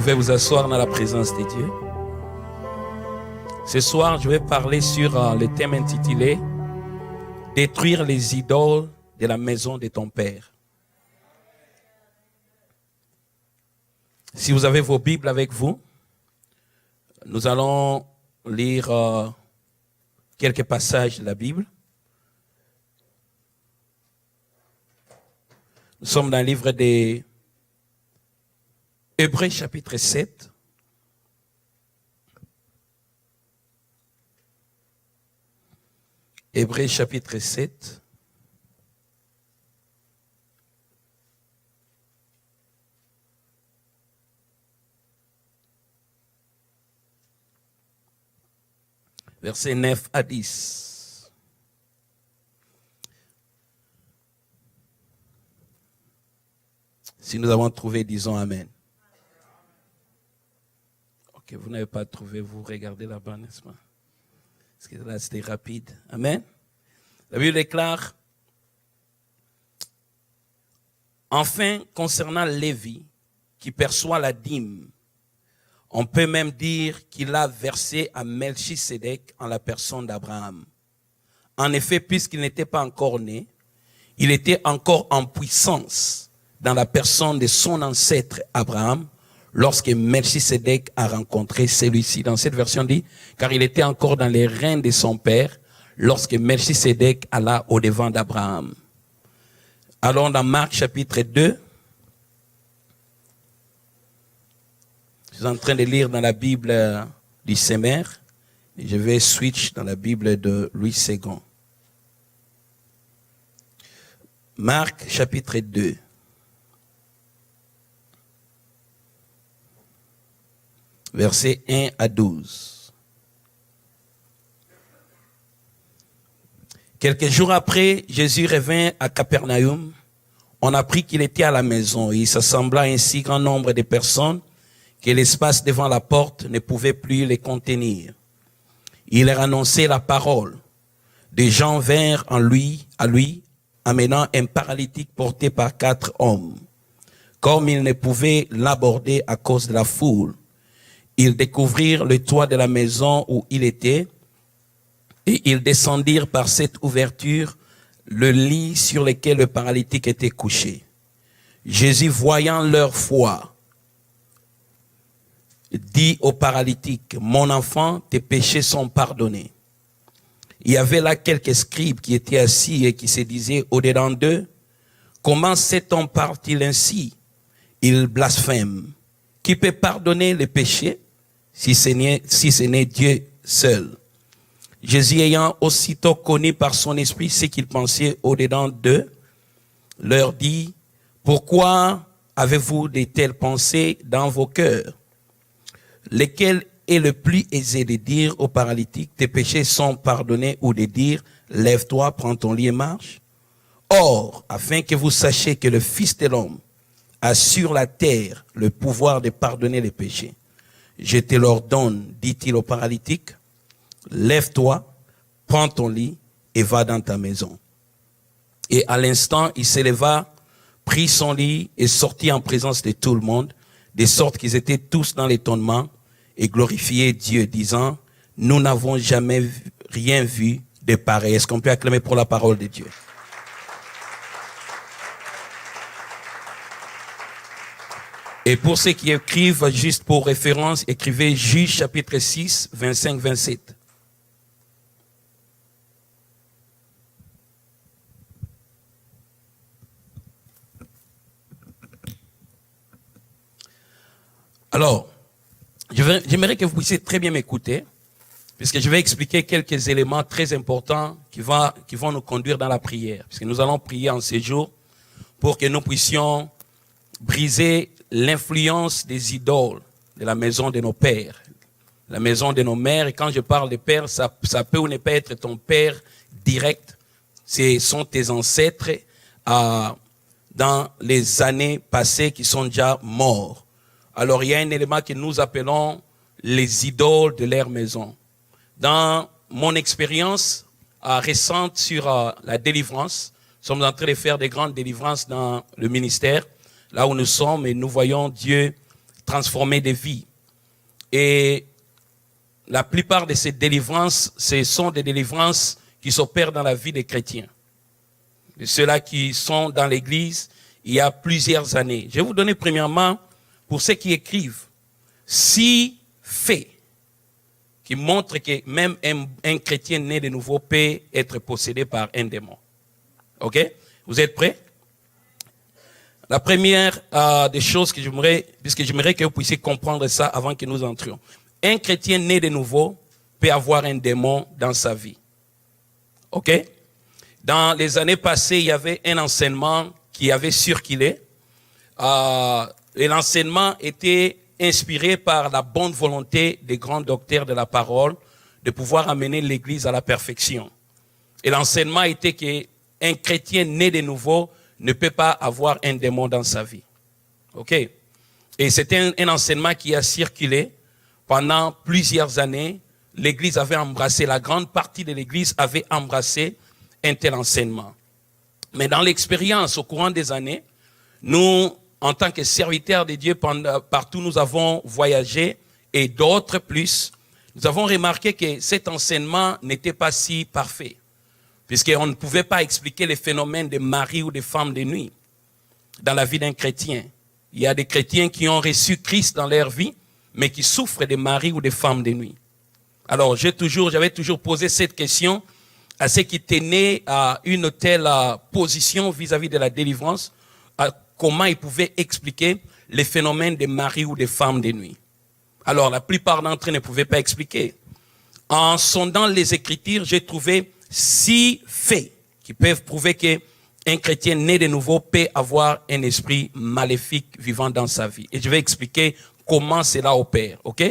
pouvez vous asseoir dans la présence de Dieu. Ce soir, je vais parler sur le thème intitulé « Détruire les idoles de la maison de ton Père ». Si vous avez vos Bibles avec vous, nous allons lire quelques passages de la Bible. Nous sommes dans le livre des Hébreux chapitre 7. Hébreux chapitre 7. Versets 9 à 10. Si nous avons trouvé, disons Amen. Ok, vous n'avez pas trouvé, vous regardez là-bas, n'est-ce pas? Parce que là, c'était rapide. Amen. La Bible déclare, enfin, concernant Lévi, qui perçoit la dîme, on peut même dire qu'il a versé à Melchisédek en la personne d'Abraham. En effet, puisqu'il n'était pas encore né, il était encore en puissance dans la personne de son ancêtre Abraham, lorsque Melchisédek a rencontré celui-ci. Dans cette version dit, car il était encore dans les reins de son père, lorsque Melchisédek alla au-devant d'Abraham. Allons dans Marc chapitre 2. Je suis en train de lire dans la Bible du Semmer, et je vais switch dans la Bible de Louis II. Marc chapitre 2. Versets 1 à 12. Quelques jours après, Jésus revint à Capernaum. On apprit qu'il était à la maison et il s'assembla un si grand nombre de personnes que l'espace devant la porte ne pouvait plus les contenir. Il leur annonçait la parole. Des gens vinrent à lui, amenant un paralytique porté par 4 hommes. Comme ils ne pouvaient l'aborder à cause de la foule, ils découvrirent le toit de la maison où il était, et ils descendirent par cette ouverture le lit sur lequel le paralytique était couché. Jésus, voyant leur foi, dit au paralytique, « Mon enfant, tes péchés sont pardonnés. » Il y avait là quelques scribes qui étaient assis et qui se disaient au-dedans d'eux, « Comment cet homme parle-t-il ainsi? Il blasphème. Qui peut pardonner les péchés si ce n'est Dieu seul? » Jésus, ayant aussitôt connu par son esprit ce qu'il pensait au-dedans d'eux, leur dit, « Pourquoi avez-vous de telles pensées dans vos cœurs? Lequel est le plus aisé de dire au paralytique, tes péchés sont pardonnés, ou de dire, lève-toi, prends ton lit et marche? Or, afin que vous sachiez que le Fils de l'homme a sur la terre le pouvoir de pardonner les péchés, je te l'ordonne, dit-il au paralytique, lève-toi, prends ton lit et va dans ta maison. Et à l'instant, il s'éleva, prit son lit et sortit en présence de tout le monde, de sorte qu'ils étaient tous dans l'étonnement et glorifiaient Dieu, disant, nous n'avons jamais rien vu de pareil. Est-ce qu'on peut acclamer pour la parole de Dieu? Et pour ceux qui écrivent, juste pour référence, écrivez Juge chapitre 6, 25-27. Alors, j'aimerais que vous puissiez très bien m'écouter, puisque je vais expliquer quelques éléments très importants qui vont nous conduire dans la prière. Puisque nous allons prier en ces jours pour que nous puissions briser l'influence des idoles de la maison de nos pères, la maison de nos mères. Et quand je parle de père, ça peut ou ne pas être ton père direct. Ce sont tes ancêtres dans les années passées qui sont déjà morts. Alors, il y a un élément que nous appelons les idoles de leur maison. Dans mon expérience récente sur la délivrance, nous sommes en train de faire des grandes délivrances dans le ministère, là où nous sommes, et nous voyons Dieu transformer des vies. Et la plupart de ces délivrances, ce sont des délivrances qui s'opèrent dans la vie des chrétiens. De ceux-là qui sont dans l'église il y a plusieurs années. Je vais vous donner premièrement, pour ceux qui écrivent, 6 faits qui montrent que même un chrétien né de nouveau peut être possédé par un démon. OK? Vous êtes prêts? La première des choses que j'aimerais que vous puissiez comprendre ça avant que nous entrions. Un chrétien né de nouveau peut avoir un démon dans sa vie. OK? Dans les années passées, il y avait un enseignement qui avait circulé. Et l'enseignement était inspiré par la bonne volonté des grands docteurs de la parole de pouvoir amener l'Église à la perfection. Et l'enseignement était qu'un chrétien né de nouveau ne peut pas avoir un démon dans sa vie. OK? Et c'était un enseignement qui a circulé pendant plusieurs années. L'Église avait embrassé, la grande partie de l'Église avait embrassé un tel enseignement. Mais dans l'expérience, au courant des années, nous, en tant que serviteurs de Dieu, partout nous avons voyagé et d'autres plus, nous avons remarqué que cet enseignement n'était pas si parfait, puisqu'on ne pouvait pas expliquer les phénomènes de mari ou de femme de nuit dans la vie d'un chrétien. Il y a des chrétiens qui ont reçu Christ dans leur vie, mais qui souffrent de mari ou de femmes de nuit. Alors, j'avais toujours posé cette question à ceux qui tenaient une telle position vis-à-vis de la délivrance, comment ils pouvaient expliquer les phénomènes de mari ou de femmes de nuit. Alors, la plupart d'entre eux ne pouvaient pas expliquer. En sondant les Écritures, j'ai trouvé 6 faits qui peuvent prouver qu'un chrétien né de nouveau peut avoir un esprit maléfique vivant dans sa vie. Et je vais expliquer comment cela opère, ok?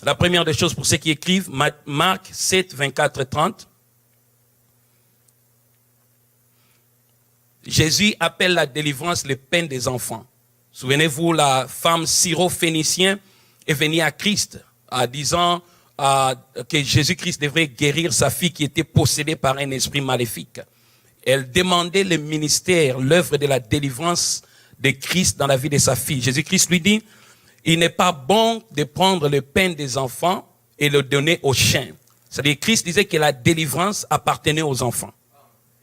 La première des choses pour ceux qui écrivent, Marc 7, 24 et 30. Jésus appelle la délivrance le pain des enfants. Souvenez-vous, la femme syro-phénicienne est venue à Christ en disant que Jésus-Christ devrait guérir sa fille qui était possédée par un esprit maléfique. Elle demandait le ministère, l'œuvre de la délivrance de Christ dans la vie de sa fille. Jésus-Christ lui dit, il n'est pas bon de prendre le pain des enfants et le donner aux chiens. C'est-à-dire, Christ disait que la délivrance appartenait aux enfants.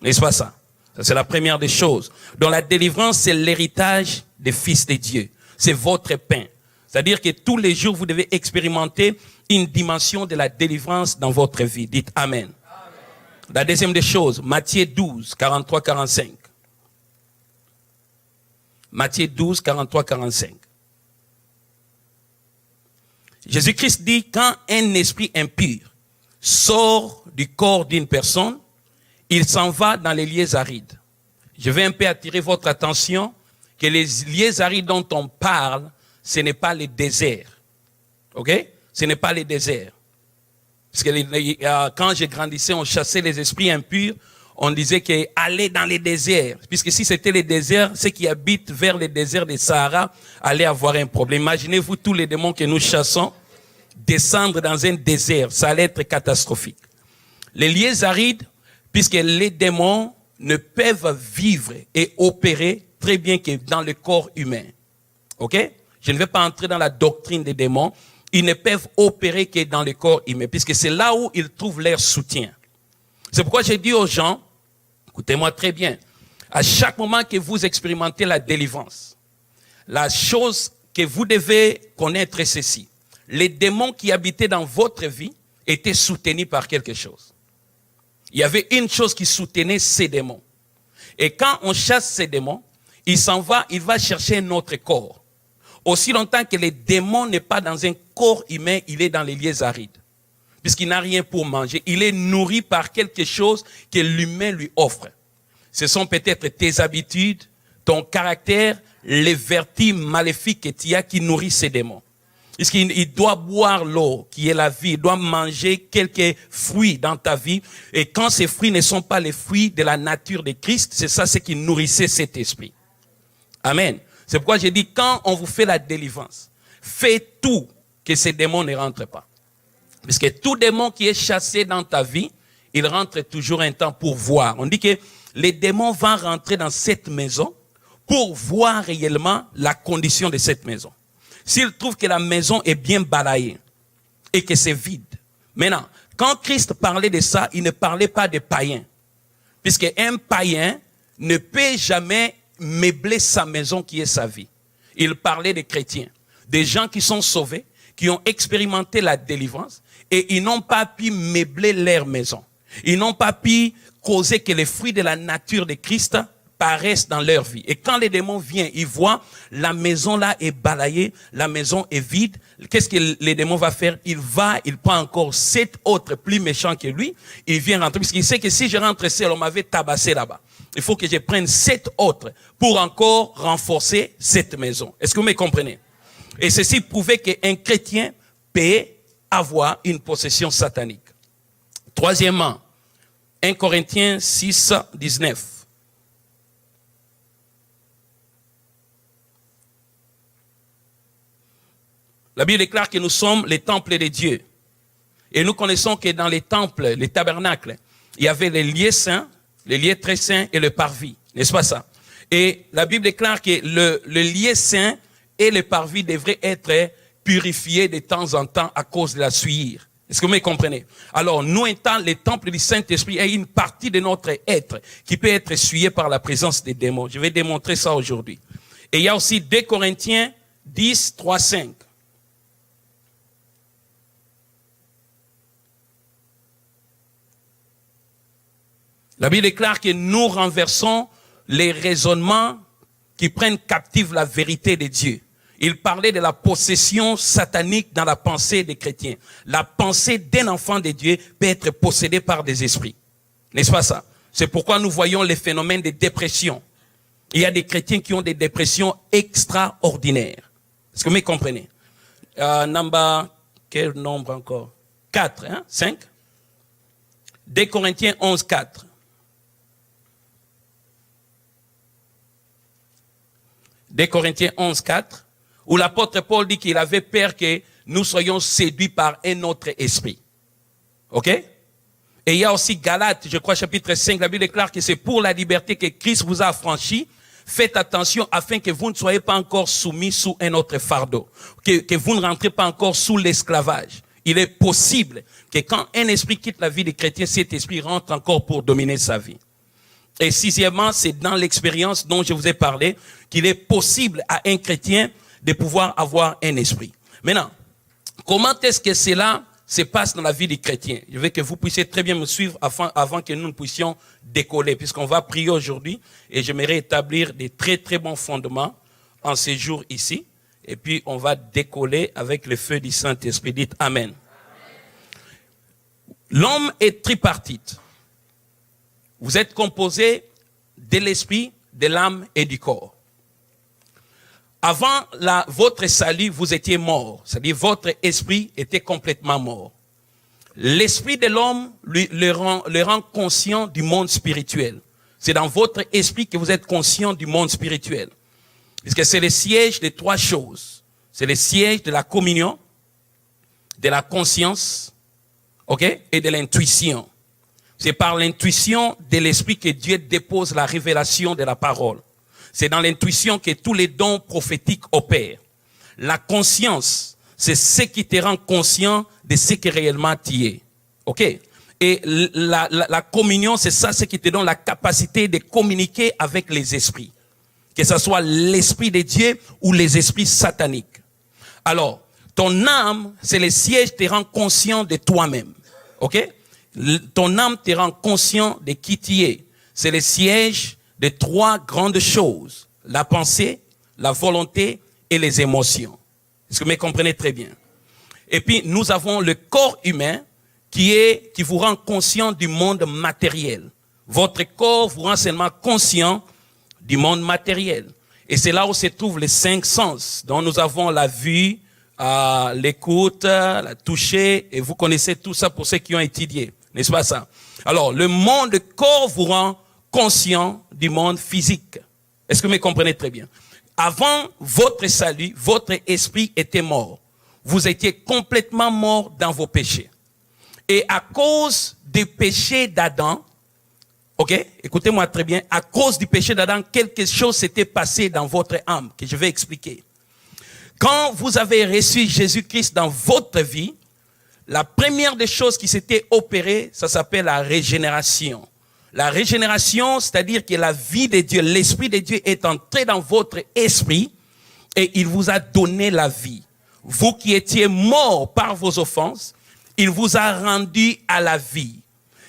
N'est-ce pas ça? Ça, c'est la première des choses. Donc, la délivrance, c'est l'héritage des fils de Dieu. C'est votre pain. C'est-à-dire que tous les jours, vous devez expérimenter une dimension de la délivrance dans votre vie. Dites Amen. Amen. La deuxième des choses, Matthieu 12, 43, 45. Matthieu 12, 43, 45. Jésus-Christ dit, quand un esprit impur sort du corps d'une personne, il s'en va dans les lieux arides. Je vais un peu attirer votre attention que les lieux arides dont on parle, ce n'est pas les déserts. OK? Ce n'est pas les déserts. Parce que quand je grandissais, on chassait les esprits impurs. On disait qu'aller dans les déserts. Puisque si c'était les déserts, ceux qui habitent vers les déserts des Sahara allaient avoir un problème. Imaginez-vous tous les démons que nous chassons descendre dans un désert. Ça allait être catastrophique. Les lieux arides, puisque les démons ne peuvent vivre et opérer très bien que dans le corps humain. OK? Je ne vais pas entrer dans la doctrine des démons. Ils ne peuvent opérer que dans le corps humain, puisque c'est là où ils trouvent leur soutien. C'est pourquoi j'ai dit aux gens, écoutez-moi très bien, à chaque moment que vous expérimentez la délivrance, la chose que vous devez connaître est ceci. Les démons qui habitaient dans votre vie étaient soutenus par quelque chose. Il y avait une chose qui soutenait ces démons. Et quand on chasse ces démons, il va chercher un autre corps. Aussi longtemps que le démon n'est pas dans un corps humain, il est dans les lieux arides. Puisqu'il n'a rien pour manger. Il est nourri par quelque chose que l'humain lui offre. Ce sont peut-être tes habitudes, ton caractère, les vertus maléfiques que tu as qui nourrissent ces démons. Puisqu'il doit boire l'eau qui est la vie, il doit manger quelques fruits dans ta vie. Et quand ces fruits ne sont pas les fruits de la nature de Christ, c'est ça ce qui nourrissait cet esprit. Amen. C'est pourquoi j'ai dit, quand on vous fait la délivrance, faites tout que ces démons ne rentrent pas. Parce que tout démon qui est chassé dans ta vie, il rentre toujours un temps pour voir. On dit que les démons vont rentrer dans cette maison pour voir réellement la condition de cette maison. s'il trouve que la maison est bien balayée et que c'est vide. Maintenant, quand Christ parlait de ça, il ne parlait pas des païens. Puisque un païen ne peut jamais meubler sa maison qui est sa vie. Il parlait des chrétiens, des gens qui sont sauvés, qui ont expérimenté la délivrance et ils n'ont pas pu meubler leur maison. Ils n'ont pas pu causer que les fruits de la nature de Christ paraissent dans leur vie. Et quand les démons viennent, ils voient la maison là est balayée, la maison est vide. Qu'est-ce que les démons vont faire? Il prend encore 7 autres plus méchants que lui. Il vient rentrer, puisqu'il sait que si je rentre seul, on m'avait tabassé là-bas. Il faut que je prenne 7 autres pour encore renforcer cette maison. Est-ce que vous me comprenez? Et ceci prouvait qu'un chrétien peut avoir une possession satanique. Troisièmement, 1 Corinthiens 6, 19. La Bible déclare que nous sommes les temples de Dieu. Et nous connaissons que dans les temples, les tabernacles, il y avait les lieux saints, les lieux très saints et le parvis. N'est-ce pas ça? Et la Bible déclare que le lieu saint et le parvis devraient être purifiés de temps en temps à cause de la souillure. Est-ce que vous me comprenez? Alors, nous étant les temples du Saint-Esprit, il y a une partie de notre être qui peut être souillée par la présence des démons. Je vais démontrer ça aujourd'hui. Et il y a aussi 2 Corinthiens 10, 3, 5. La Bible déclare que nous renversons les raisonnements qui prennent captive la vérité de Dieu. Il parlait de la possession satanique dans la pensée des chrétiens. La pensée d'un enfant de Dieu peut être possédée par des esprits. N'est-ce pas ça? C'est pourquoi nous voyons les phénomènes de dépression. Il y a des chrétiens qui ont des dépressions extraordinaires. Est-ce que vous me comprenez? Quel nombre encore? 4, 5? 2 Corinthiens 11, 4. 2 Corinthiens 11, 4, où l'apôtre Paul dit qu'il avait peur que nous soyons séduits par un autre esprit. OK? Et il y a aussi Galates, je crois, chapitre 5, la Bible déclare que c'est pour la liberté que Christ vous a affranchis. Faites attention afin que vous ne soyez pas encore soumis sous un autre fardeau. Que vous ne rentrez pas encore sous l'esclavage. Il est possible que quand un esprit quitte la vie des chrétiens, cet esprit rentre encore pour dominer sa vie. Et sixièmement, c'est dans l'expérience dont je vous ai parlé qu'il est possible à un chrétien de pouvoir avoir un esprit. Maintenant, comment est-ce que cela se passe dans la vie des chrétiens? Je veux que vous puissiez très bien me suivre avant que nous puissions décoller, puisqu'on va prier aujourd'hui et j'aimerais établir des très très bons fondements en ces jours ici. Et puis on va décoller avec le feu du Saint-Esprit. Dites Amen. L'homme est tripartite. Vous êtes composé de l'esprit, de l'âme et du corps. Avant votre salut, vous étiez mort. C'est-à-dire votre esprit était complètement mort. L'esprit de l'homme le rend conscient du monde spirituel. C'est dans votre esprit que vous êtes conscient du monde spirituel. Puisque c'est le siège de 3 choses. C'est le siège de la communion, de la conscience, ok, et de l'intuition. C'est par l'intuition de l'esprit que Dieu dépose la révélation de la parole. C'est dans l'intuition que tous les dons prophétiques opèrent. La conscience, c'est ce qui te rend conscient de ce que réellement tu es. OK? Et la communion, c'est ça, ce qui te donne la capacité de communiquer avec les esprits. Que ce soit l'esprit de Dieu ou les esprits sataniques. Alors, ton âme, c'est le siège qui te rend conscient de toi-même. OK? Ton âme te rend conscient de qui tu es. C'est le siège de 3 grandes choses. La pensée, la volonté et les émotions. Est-ce que vous me comprenez très bien? Et puis, nous avons le corps humain qui vous rend conscient du monde matériel. Votre corps vous rend seulement conscient du monde matériel. Et c'est là où se trouvent les 5 sens, dont nous avons la vue, l'écoute, la toucher, et vous connaissez tout ça pour ceux qui ont étudié. N'est-ce pas ça? Alors, le monde corps vous rend conscient du monde physique. Est-ce que vous me comprenez très bien? Avant votre salut, votre esprit était mort. Vous étiez complètement mort dans vos péchés. Et à cause des péchés d'Adam, ok, écoutez-moi très bien, à cause du péché d'Adam, quelque chose s'était passé dans votre âme, que je vais expliquer. Quand vous avez reçu Jésus-Christ dans votre vie, la première des choses qui s'était opérée, ça s'appelle la régénération. La régénération, c'est-à-dire que la vie de Dieu, l'Esprit de Dieu est entré dans votre esprit et il vous a donné la vie. Vous qui étiez morts par vos offenses, il vous a rendu à la vie.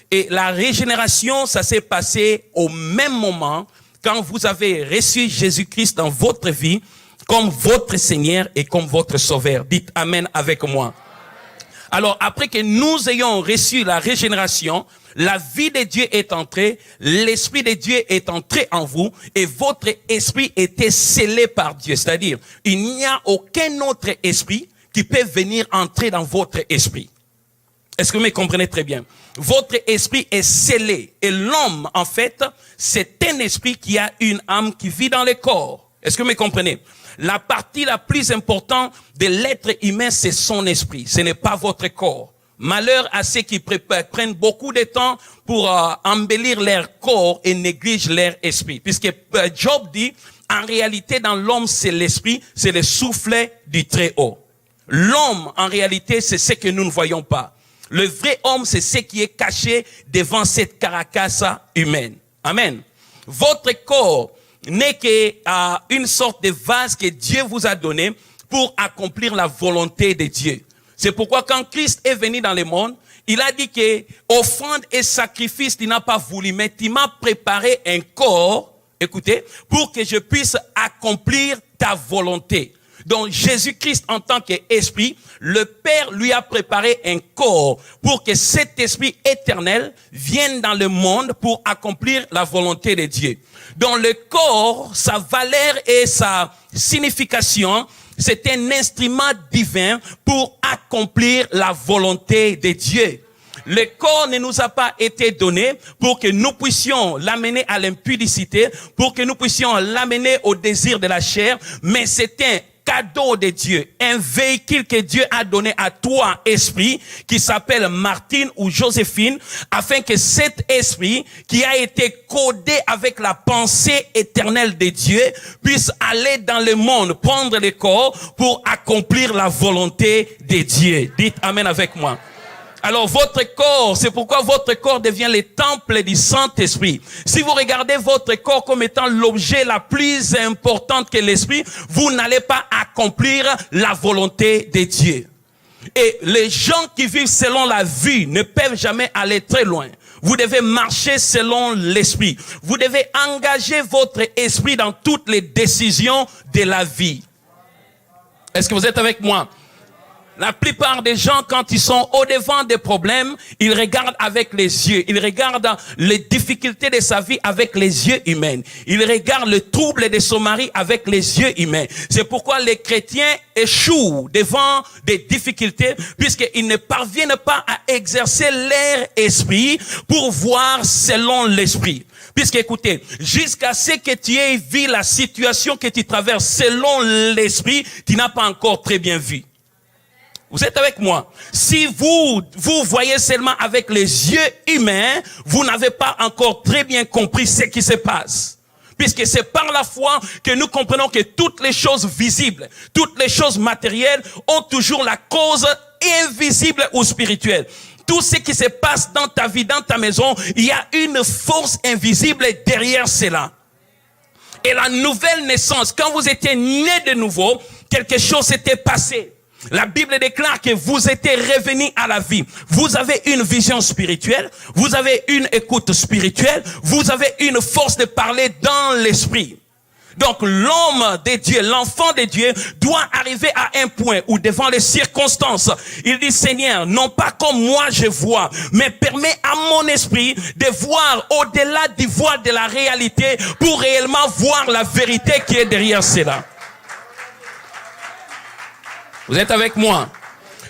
Et la régénération, ça s'est passé au même moment quand vous avez reçu Jésus-Christ dans votre vie comme votre Seigneur et comme votre Sauveur. Dites Amen avec moi. Alors, après que nous ayons reçu la régénération, la vie de Dieu est entrée, l'Esprit de Dieu est entré en vous et votre esprit était scellé par Dieu. C'est-à-dire, il n'y a aucun autre esprit qui peut venir entrer dans votre esprit. Est-ce que vous me comprenez très bien? Votre esprit est scellé. Et l'homme, en fait, c'est un esprit qui a une âme qui vit dans le corps. Est-ce que vous me comprenez? La partie la plus importante de l'être humain, c'est son esprit. Ce n'est pas votre corps. Malheur à ceux qui prennent beaucoup de temps pour embellir leur corps et négligent leur esprit. Puisque Job dit, en réalité, dans l'homme, c'est l'esprit, c'est le souffle du Très-Haut. L'homme, en réalité, c'est ce que nous ne voyons pas. Le vrai homme, c'est ce qui est caché devant cette carcasse humaine. Amen. Votre corps n'est qu'une sorte de vase que Dieu vous a donné pour accomplir la volonté de Dieu. C'est pourquoi quand Christ est venu dans le monde, il a dit que offrande et sacrifice, tu n'as pas voulu, mais tu m'as préparé un corps, écoutez, pour que je puisse accomplir ta volonté. Donc Jésus-Christ en tant qu'esprit, le Père lui a préparé un corps pour que cet esprit éternel vienne dans le monde pour accomplir la volonté de Dieu. Donc le corps, sa valeur et sa signification, c'est un instrument divin pour accomplir la volonté de Dieu. Le corps ne nous a pas été donné pour que nous puissions l'amener à l'impudicité, pour que nous puissions l'amener au désir de la chair, mais c'est un cadeau de Dieu, un véhicule que Dieu a donné à toi, esprit, qui s'appelle Martine ou Joséphine, afin que cet esprit, qui a été codé avec la pensée éternelle de Dieu, puisse aller dans le monde, prendre le corps pour accomplir la volonté de Dieu. Dites Amen avec moi. Alors votre corps, c'est pourquoi votre corps devient le temple du Saint-Esprit. Si vous regardez votre corps comme étant l'objet la plus importante que l'esprit, vous n'allez pas accomplir la volonté de Dieu. Et les gens qui vivent selon la vue ne peuvent jamais aller très loin. Vous devez marcher selon l'esprit. Vous devez engager votre esprit dans toutes les décisions de la vie. Est-ce que vous êtes avec moi? La plupart des gens, quand ils sont au-devant des problèmes, ils regardent avec les yeux. Ils regardent les difficultés de sa vie avec les yeux humains. Ils regardent le trouble de son mari avec les yeux humains. C'est pourquoi les chrétiens échouent devant des difficultés, puisqu'ils ne parviennent pas à exercer leur esprit pour voir selon l'esprit. Puisque écoutez, jusqu'à ce que tu aies vu la situation que tu traverses selon l'esprit, tu n'as pas encore très bien vu. Vous êtes avec moi? Si vous voyez seulement avec les yeux humains, vous n'avez pas encore très bien compris ce qui se passe. Puisque c'est par la foi que nous comprenons que toutes les choses visibles, toutes les choses matérielles ont toujours la cause invisible ou spirituelle. Tout ce qui se passe dans ta vie, dans ta maison, il y a une force invisible derrière cela. Et la nouvelle naissance, quand vous étiez né de nouveau, quelque chose s'était passé. La Bible déclare que vous êtes revenus à la vie. Vous avez une vision spirituelle, vous avez une écoute spirituelle, vous avez une force de parler dans l'esprit. Donc l'homme de Dieu, l'enfant de Dieu doit arriver à un point où devant les circonstances, il dit Seigneur, non pas comme moi je vois, mais permets à mon esprit de voir au-delà du voile de la réalité pour réellement voir la vérité qui est derrière cela. Vous êtes avec moi?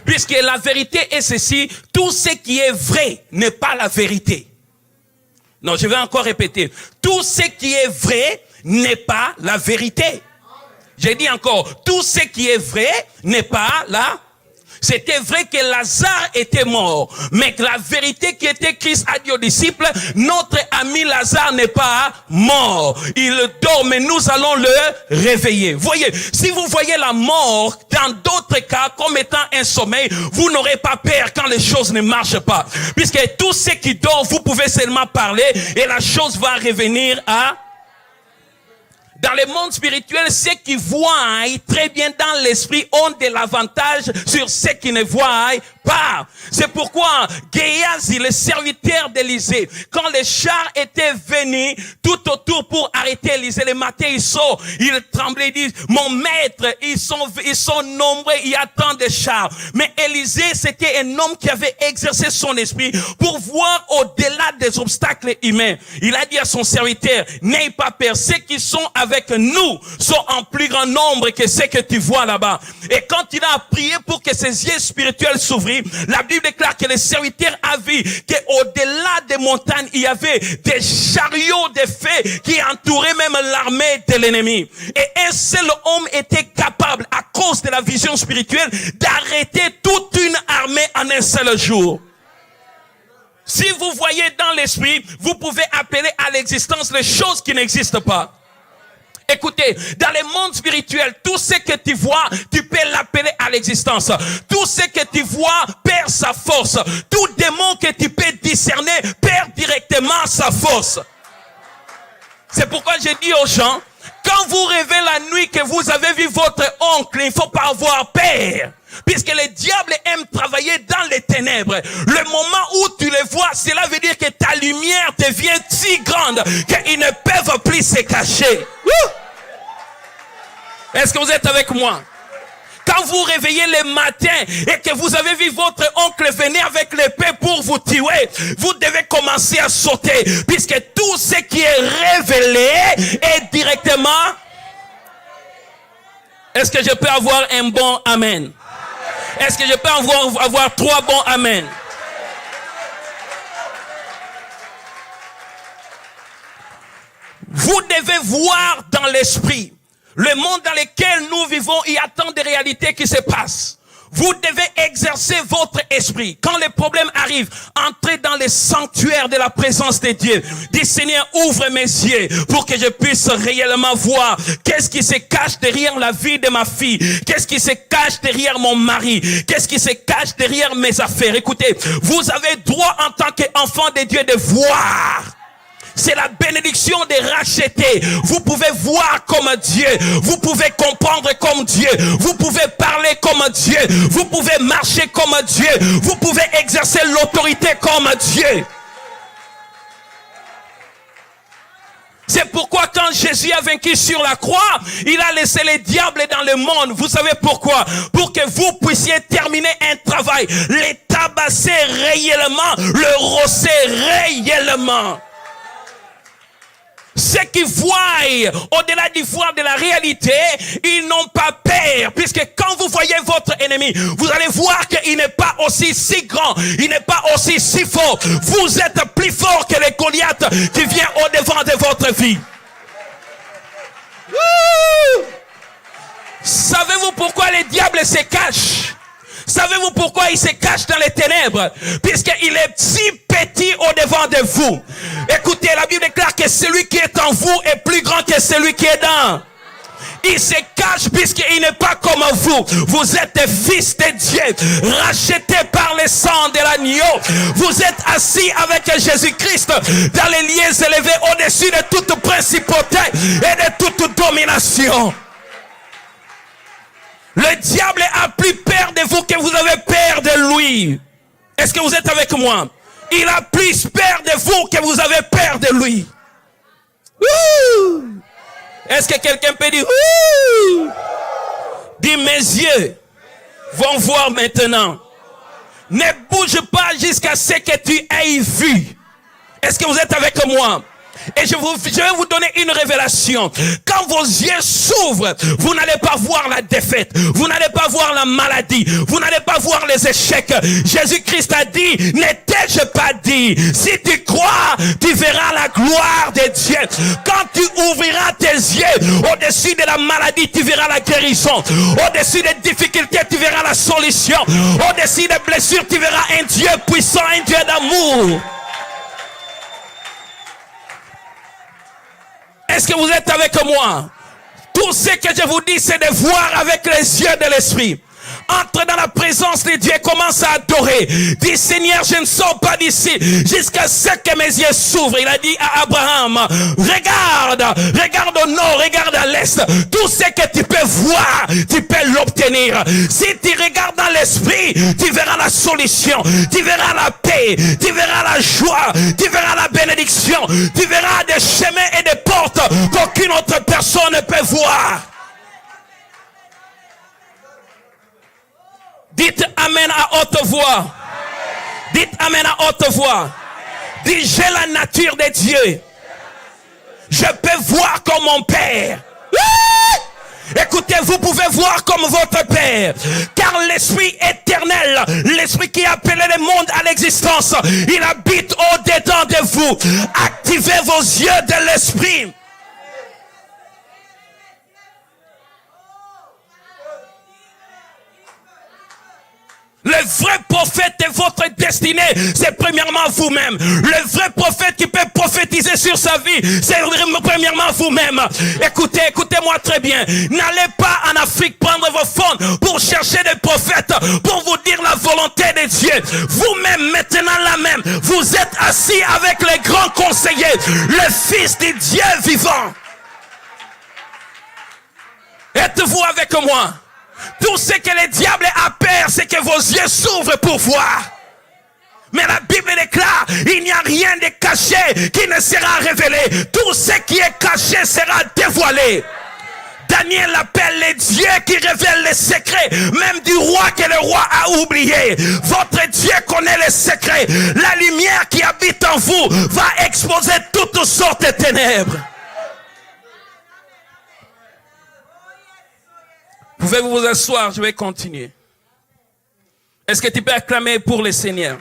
Puisque la vérité est ceci, tout ce qui est vrai n'est pas la vérité. Non, je vais encore répéter. Tout ce qui est vrai n'est pas la vérité. J'ai dit encore, tout ce qui est vrai n'est pas la... C'était vrai que Lazare était mort, mais que la vérité qui était Christ a dit aux disciples, notre ami Lazare n'est pas mort. Il dort, mais nous allons le réveiller. Voyez, si vous voyez la mort dans d'autres cas comme étant un sommeil, vous n'aurez pas peur quand les choses ne marchent pas. Puisque tous ceux qui dorment, vous pouvez seulement parler et la chose va revenir à... Dans le monde spirituel, ceux qui voient très bien dans l'esprit ont de l'avantage sur ceux qui ne voient pas. C'est pourquoi Géasi, le serviteur d'Élisée, quand les chars étaient venus tout autour pour arrêter Élisée, le matin il sort, il tremblait, il dit, mon maître, ils sont nombreux, il y a tant de chars. Mais Élisée, c'était un homme qui avait exercé son esprit pour voir au-delà des obstacles humains. Il a dit à son serviteur, n'aie pas peur, ceux qui sont avec nous sont en plus grand nombre que ceux que tu vois là-bas. Et quand il a prié pour que ses yeux spirituels s'ouvrent, la Bible déclare que le serviteur a vu qu'au-delà des montagnes, il y avait des chariots de feu qui entouraient même l'armée de l'ennemi. Et un seul homme était capable, à cause de la vision spirituelle, d'arrêter toute une armée en un seul jour. Si vous voyez dans l'esprit, vous pouvez appeler à l'existence les choses qui n'existent pas. Écoutez, dans le monde spirituel, tout ce que tu vois, tu peux l'appeler à l'existence. Tout ce que tu vois perd sa force. Tout démon que tu peux discerner perd directement sa force. C'est pourquoi j'ai dit aux gens, quand vous rêvez la nuit que vous avez vu votre oncle, il ne faut pas avoir peur. Puisque le diable aime travailler dans les ténèbres. Le moment où tu le vois, cela veut dire que ta lumière devient si grande qu'ils ne peuvent plus se cacher. Est-ce que vous êtes avec moi? Quand vous réveillez le matin et que vous avez vu votre oncle venir avec l'épée pour vous tuer, vous devez commencer à sauter. Puisque tout ce qui est révélé est directement... Est-ce que je peux avoir un bon amen? Est-ce que je peux avoir 3 bons amen? Vous devez voir dans l'esprit. Le monde dans lequel nous vivons, il y a tant de réalités qui se passent. Vous devez exercer votre esprit. Quand les problèmes arrivent, entrez dans le sanctuaire de la présence de Dieu. Dis Seigneur, ouvre mes yeux pour que je puisse réellement voir qu'est-ce qui se cache derrière la vie de ma fille. Qu'est-ce qui se cache derrière mon mari. Qu'est-ce qui se cache derrière mes affaires. Écoutez, vous avez droit en tant qu'enfant de Dieu de voir. C'est la bénédiction de racheter. Vous pouvez voir comme Dieu. Vous pouvez comprendre comme Dieu. Vous pouvez parler comme Dieu. Vous pouvez marcher comme Dieu. Vous pouvez exercer l'autorité comme Dieu. C'est pourquoi quand Jésus a vaincu sur la croix, il a laissé les diables dans le monde. Vous savez pourquoi? Pour que vous puissiez terminer un travail. Les tabasser réellement, le rosser réellement. Ceux qui voient au-delà du voir de la réalité, ils n'ont pas peur. Puisque quand vous voyez votre ennemi, vous allez voir qu'il n'est pas aussi si grand. Il n'est pas aussi si fort. Vous êtes plus fort que les Goliaths qui viennent au-devant de votre vie. Savez-vous pourquoi les diables se cachent? Savez-vous pourquoi il se cache dans les ténèbres? Puisqu'il est si petit au-devant de vous. Écoutez, la Bible déclare que celui qui est en vous est plus grand que celui qui est dans. Il se cache puisqu'il n'est pas comme vous. Vous êtes des fils de Dieu, rachetés par le sang de l'agneau. Vous êtes assis avec Jésus-Christ dans les lieux élevés au-dessus de toute principauté et de toute domination. Le diable a plus peur de vous que vous avez peur de lui. Est-ce que vous êtes avec moi? Il a plus peur de vous que vous avez peur de lui. Est-ce que quelqu'un peut dire Dis, mes yeux vont voir maintenant. Ne bouge pas jusqu'à ce que tu aies vu. Est-ce que vous êtes avec moi? Et je vais vous donner une révélation. Quand vos yeux s'ouvrent, vous n'allez pas voir la défaite. Vous n'allez pas voir la maladie. Vous n'allez pas voir les échecs. Jésus-Christ a dit, n'étais-je pas dit, si tu crois, tu verras la gloire de Dieu. Quand tu ouvriras tes yeux au-dessus de la maladie, tu verras la guérison. Au-dessus des difficultés, tu verras la solution. Au-dessus des blessures, tu verras un Dieu puissant, un Dieu d'amour. Est-ce que vous êtes avec moi? Tout ce que je vous dis, c'est de voir avec les yeux de l'esprit. Entre dans la présence de Dieu et commence à adorer. Dis, Seigneur, je ne sors pas d'ici jusqu'à ce que mes yeux s'ouvrent. Il a dit à Abraham, regarde au nord, regarde à l'est. Tout ce que tu peux voir, tu peux l'obtenir. Si tu regardes dans l'esprit, tu verras la solution, tu verras la paix, tu verras la joie, tu verras la bénédiction, tu verras des chemins et des portes qu'aucune autre personne ne peut voir. Dites Amen à haute voix. Dites Amen à haute voix. Dites, j'ai la nature de Dieu. Je peux voir comme mon Père. Écoutez, vous pouvez voir comme votre Père. Car l'Esprit éternel, l'Esprit qui a appelé le monde à l'existence, il habite au-dedans de vous. Activez vos yeux de l'Esprit. Le vrai prophète de votre destinée, c'est premièrement vous-même. Le vrai prophète qui peut prophétiser sur sa vie, c'est premièrement vous-même. Écoutez-moi très bien. N'allez pas en Afrique prendre vos fonds pour chercher des prophètes, pour vous dire la volonté de Dieu. Vous-même, maintenant là même, vous êtes assis avec les grands conseillers, le Fils de Dieu vivant. Êtes-vous avec moi? Tout ce que le diable a peur, c'est que vos yeux s'ouvrent pour voir. Mais la Bible déclare, il n'y a rien de caché qui ne sera révélé. Tout ce qui est caché sera dévoilé. Daniel appelle les dieux qui révèlent les secrets, même du roi que le roi a oublié. Votre Dieu connaît les secrets. La lumière qui habite en vous va exposer toutes sortes de ténèbres. Pouvez-vous vous asseoir? Je vais continuer. Est-ce que tu peux acclamer pour le Seigneur?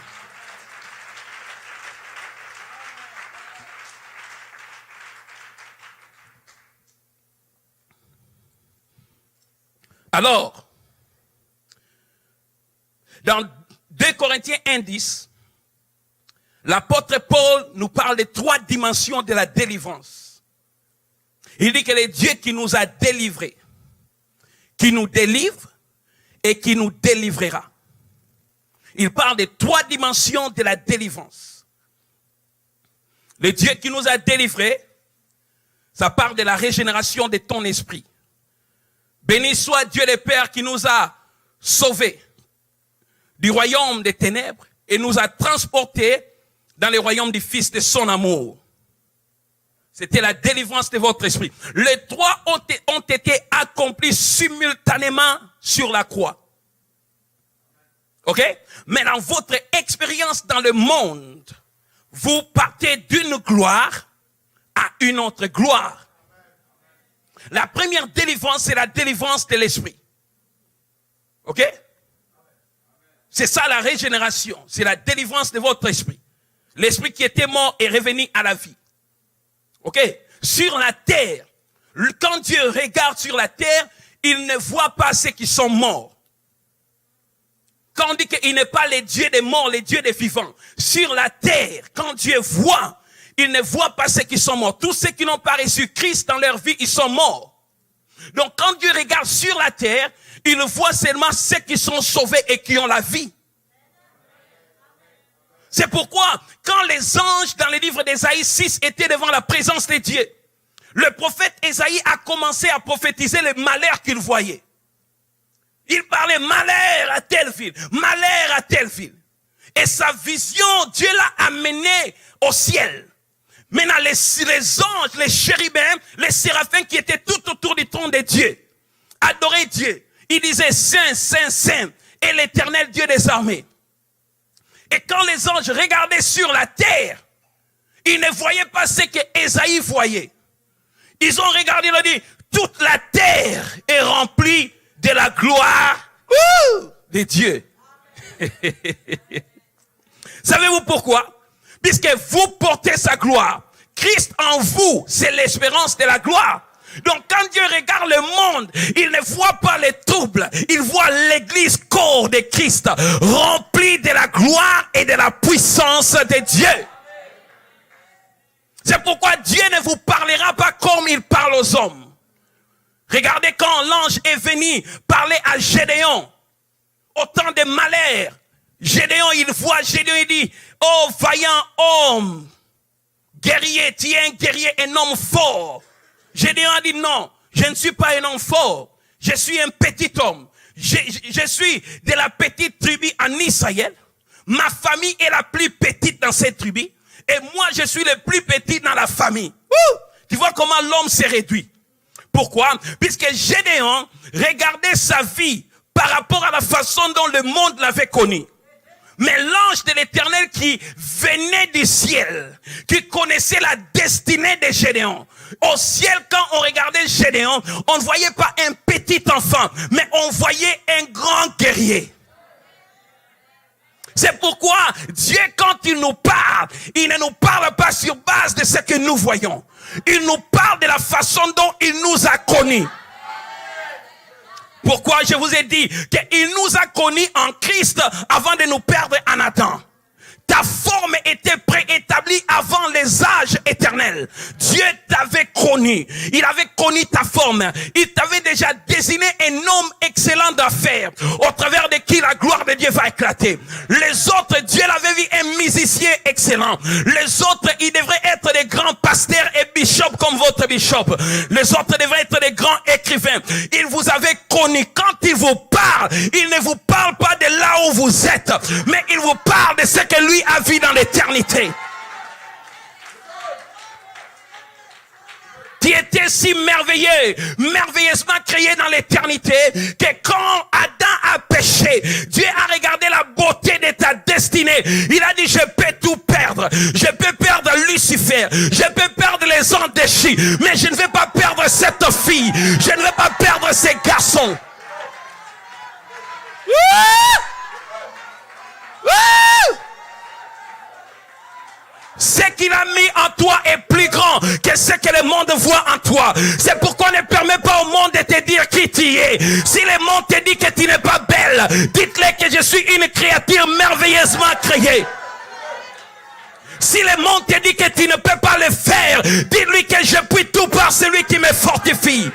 Alors, dans 2 Corinthiens 1:10, l'apôtre Paul nous parle des 3 dimensions de la délivrance. Il dit que c'est Dieu qui nous a délivrés, qui nous délivre et qui nous délivrera. Il parle des 3 dimensions de la délivrance. Le Dieu qui nous a délivrés, ça parle de la régénération de ton esprit. Béni soit Dieu le Père qui nous a sauvés du royaume des ténèbres et nous a transportés dans le royaume du Fils de son amour. C'était la délivrance de votre esprit. Les 3 ont été accomplis simultanément sur la croix. Ok? Mais dans votre expérience dans le monde, vous partez d'une gloire à une autre gloire. La première délivrance, c'est la délivrance de l'esprit. Ok? C'est ça la régénération. C'est la délivrance de votre esprit. L'esprit qui était mort est revenu à la vie. Ok? Sur la terre, quand Dieu regarde sur la terre, il ne voit pas ceux qui sont morts. Quand on dit qu'il n'est pas les dieux des morts, les dieux des vivants. Sur la terre, quand Dieu voit, il ne voit pas ceux qui sont morts. Tous ceux qui n'ont pas reçu Christ dans leur vie, ils sont morts. Donc quand Dieu regarde sur la terre, il voit seulement ceux qui sont sauvés et qui ont la vie. C'est pourquoi, quand les anges dans le livre d'Ésaïe 6 étaient devant la présence de Dieu, le prophète Ésaïe a commencé à prophétiser les malheurs qu'il voyait. Il parlait malheur à telle ville, malheur à telle ville. Et sa vision, Dieu l'a amené au ciel. Maintenant, les anges, les chérubins, les séraphins qui étaient tout autour du trône de Dieu, adoraient Dieu. Ils disaient Saint, Saint, Saint, et l'Éternel Dieu des armées. Et quand les anges regardaient sur la terre, Ils ne voyaient pas ce que Ésaïe voyait. Ils ont regardé, ils ont dit, toute la terre est remplie de la gloire de Dieu. Savez-vous pourquoi? Puisque vous portez sa gloire. Christ en vous, c'est l'espérance de la gloire. Donc quand Dieu regarde le monde, il ne voit pas les troubles, il voit l'église corps de Christ, remplie de la gloire et de la puissance de Dieu. C'est pourquoi Dieu ne vous parlera pas comme il parle aux hommes. Regardez quand l'ange est venu parler à Gédéon, au temps de malheur, Gédéon, il voit Gédéon, il dit, oh vaillant homme, guerrier, tu es un guerrier, un homme fort. Gédéon a dit non, je ne suis pas un homme fort, je suis un petit homme. Je suis de la petite tribu en Israël. Ma famille est la plus petite dans cette tribu. Et moi, je suis le plus petit dans la famille. Tu vois comment l'homme s'est réduit. Pourquoi? Puisque Gédéon regardait sa vie par rapport à la façon dont le monde l'avait connu. Mais l'ange de l'Éternel qui venait du ciel, qui connaissait la destinée de Gédéon. Au ciel, quand on regardait Gédéon, on ne voyait pas un petit enfant, mais on voyait un grand guerrier. C'est pourquoi Dieu, quand il nous parle, il ne nous parle pas sur base de ce que nous voyons. Il nous parle de la façon dont il nous a connus. Pourquoi je vous ai dit qu'il nous a connus en Christ avant de nous perdre en Adam. Ta forme était préétablie avant les âges éternels. Dieu t'avait connu. Il avait connu ta forme. Il t'avait déjà désigné un homme excellent d'affaires, au travers de qui la gloire de Dieu va éclater. Les autres, Dieu l'avait vu un musicien excellent. Les autres, ils devraient être des grands pasteurs et bishops comme votre bishop. Les autres devraient être des grands écrivains. Il vous avait connu. Quand il vous parle, il ne vous parle pas de là où vous êtes, mais il vous parle de ce que lui a vu dans l'éternité. Tu étais si merveilleux, merveilleusement créé dans l'éternité, que quand Adam a péché, Dieu a regardé la beauté de ta destinée. Il a dit, je peux tout perdre. Je peux perdre Lucifer. Je peux perdre les anges déchus. Mais je ne vais pas perdre cette fille. Je ne vais pas perdre ces garçons. Ce qu'il a mis en toi est plus grand que ce que le monde voit en toi. C'est pourquoi ne permets pas au monde de te dire qui tu es. Si le monde te dit que tu n'es pas belle, dites-le que je suis une créature merveilleusement créée. Si le monde te dit que tu ne peux pas le faire, dis-lui que je puis tout par celui qui me fortifie.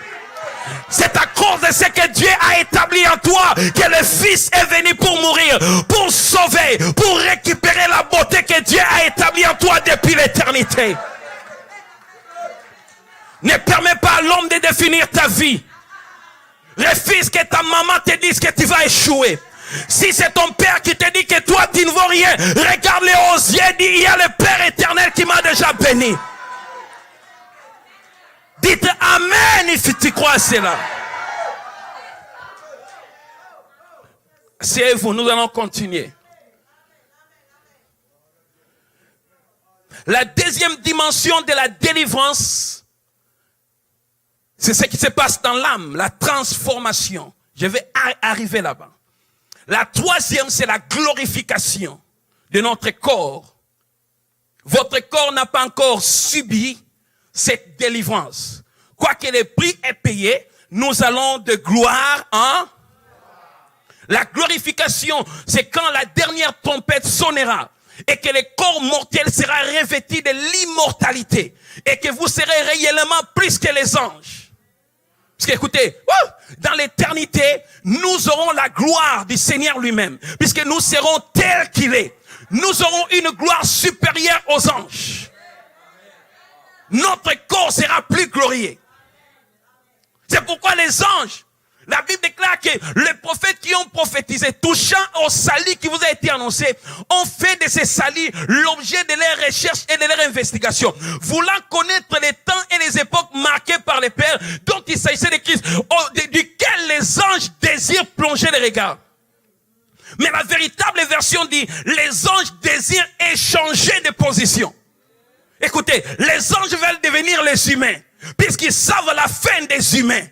C'est à cause de ce que Dieu a établi en toi que le Fils est venu pour mourir, pour sauver, pour récupérer la beauté que Dieu a établie en toi depuis l'éternité. Ne permets pas à l'homme de définir ta vie. Refuse que ta maman te dise que tu vas échouer. Si c'est ton père qui te dit que toi tu ne vaux rien, regarde-le aux yeux, dis, il y a le Père éternel qui m'a déjà béni. Dites Amen si tu crois à cela. Asseyez-vous, nous allons continuer. La deuxième dimension de la délivrance, c'est ce qui se passe dans l'âme, la transformation. Je vais arriver là-bas. La troisième, c'est la glorification de notre corps. Votre corps n'a pas encore subi cette délivrance. Quoique le prix est payé, nous allons de gloire en... La glorification, c'est quand la dernière trompette sonnera et que le corps mortel sera revêtu de l'immortalité et que vous serez réellement plus que les anges. Parce qu'écoutez, dans l'éternité, nous aurons la gloire du Seigneur lui-même, puisque nous serons tels qu'il est. Nous aurons une gloire supérieure aux anges. Notre corps sera plus glorieux. C'est pourquoi les anges, la Bible déclare que les prophètes qui ont prophétisé, touchant au salut qui vous a été annoncé, ont fait de ces saluts l'objet de leurs recherches et de leurs investigations. Voulant connaître les temps et les époques marquées par les pères dont il s'agissait de Christ, duquel les anges désirent plonger les regards. Mais la véritable version dit, les anges désirent échanger de position. Écoutez, les anges veulent devenir les humains, puisqu'ils savent la fin des humains.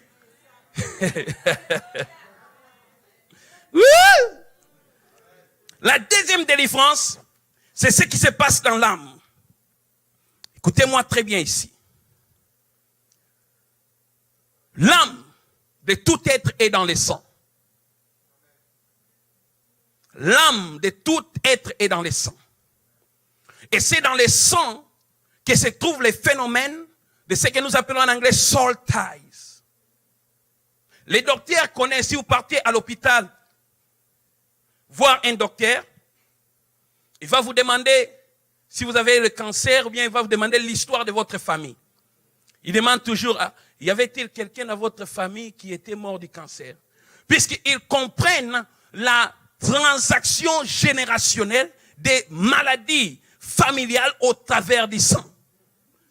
La deuxième délivrance, c'est ce qui se passe dans l'âme. Écoutez-moi très bien ici. L'âme de tout être est dans le sang. L'âme de tout être est dans le sang. Et c'est dans le sang que se trouve le phénomène de ce que nous appelons en anglais soul ties. Les docteurs connaissent, si vous partez à l'hôpital voir un docteur, il va vous demander si vous avez le cancer ou bien il va vous demander l'histoire de votre famille. Il demande toujours, y avait-il quelqu'un dans votre famille qui était mort du cancer? Puisqu'ils comprennent la transaction générationnelle des maladies familiales au travers du sang.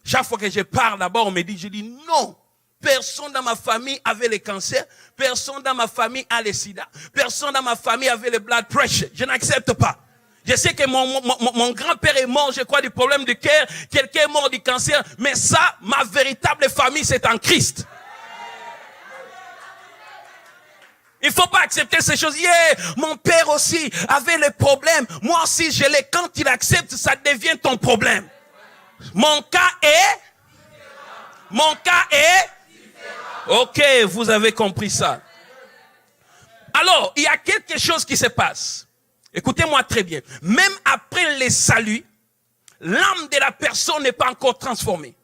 Chaque fois que je parle d'abord, on me dit, je dis non. Personne dans ma famille avait le cancer. Personne dans ma famille a le sida. Personne dans ma famille avait le blood pressure. Je n'accepte pas. Je sais que mon grand-père est mort, je crois, du problème du cœur. Quelqu'un est mort du cancer. Mais ça, ma véritable famille, c'est en Christ. Il faut pas accepter ces choses. Mon père aussi avait le problème. Moi aussi, je l'ai. Quand il accepte, ça devient ton problème. Mon cas est... Ok, vous avez compris ça. Alors, il y a quelque chose qui se passe. Écoutez-moi très bien. Même après le salut, l'âme de la personne n'est pas encore transformée.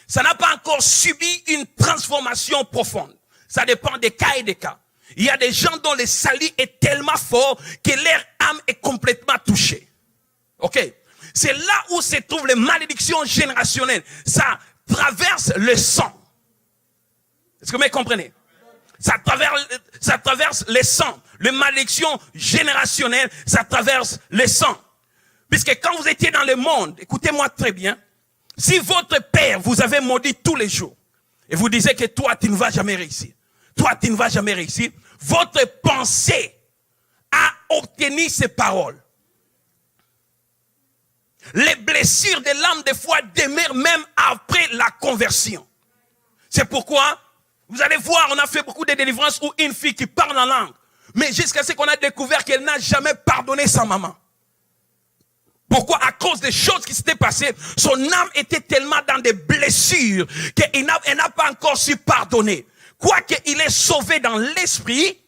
Ça n'a pas encore subi une transformation profonde. Ça dépend des cas et des cas. Il y a des gens dont le salut est tellement fort que leur âme est complètement touchée. Ok? C'est là où se trouve les malédictions générationnelles. Ça traverse le sang. Est-ce que vous me comprenez? Ça traverse le sang. Les malédictions générationnelles, ça traverse le sang. Puisque quand vous étiez dans le monde, écoutez-moi très bien, si votre père vous avait maudit tous les jours, et vous disiez que toi, tu ne vas jamais réussir, toi, tu ne vas jamais réussir, votre pensée a obtenu ces paroles. Les blessures de l'âme, des fois, demeurent même après la conversion. C'est pourquoi, vous allez voir, on a fait beaucoup de délivrances où une fille qui parle en langue, mais jusqu'à ce qu'on a découvert qu'elle n'a jamais pardonné sa maman. Pourquoi? À cause des choses qui s'étaient passées, son âme était tellement dans des blessures qu'elle n'a pas encore su pardonner. Quoiqu'il est sauvé dans l'esprit,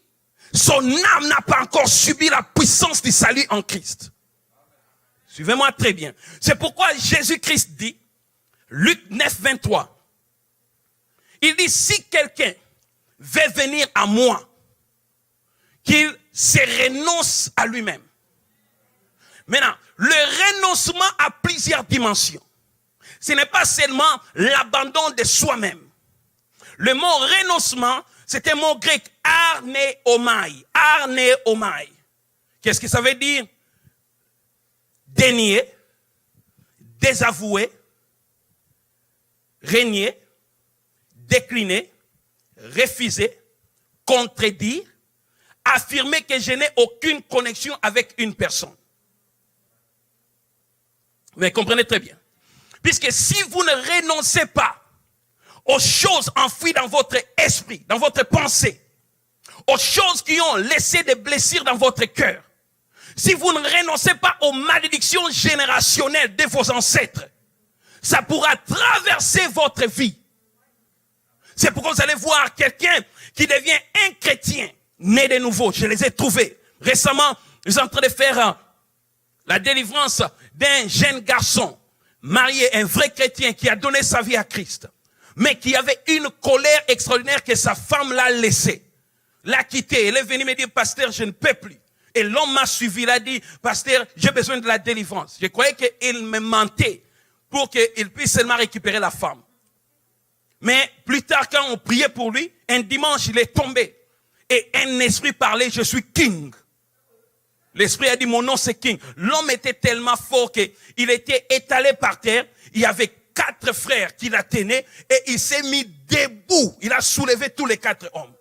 son âme n'a pas encore subi la puissance du salut en Christ. Suivez-moi très bien. C'est pourquoi Jésus-Christ dit, Luc 9, 23, il dit, si quelqu'un veut venir à moi, qu'il se renonce à lui-même. Maintenant, le renoncement a plusieurs dimensions. Ce n'est pas seulement l'abandon de soi-même. Le mot renoncement, c'est un mot grec, arneomai. Arneomai. Qu'est-ce que ça veut dire? Dénier, désavouer, régner, décliner, refuser, contredire, affirmer que je n'ai aucune connexion avec une personne. Mais comprenez très bien. Puisque si vous ne renoncez pas aux choses enfouies dans votre esprit, dans votre pensée, aux choses qui ont laissé des blessures dans votre cœur, si vous ne renoncez pas aux malédictions générationnelles de vos ancêtres, ça pourra traverser votre vie. C'est pourquoi vous allez voir quelqu'un qui devient un chrétien, né de nouveau. Je les ai trouvés. Récemment, nous sommes en train de faire la délivrance d'un jeune garçon, marié, un vrai chrétien qui a donné sa vie à Christ, mais qui avait une colère extraordinaire que sa femme l'a laissé, l'a quitté. Elle est venue me dire, pasteur, je ne peux plus. Et l'homme m'a suivi, il a dit, pasteur, j'ai besoin de la délivrance. Je croyais qu'il me mentait pour qu'il puisse seulement récupérer la femme. Mais plus tard, quand on priait pour lui, un dimanche, il est tombé. Et un esprit parlait, je suis king. L'esprit a dit, mon nom c'est King. L'homme était tellement fort qu'il était étalé par terre. Il y avait 4 frères qui la tenaient et il s'est mis debout. Il a soulevé tous les 4 hommes.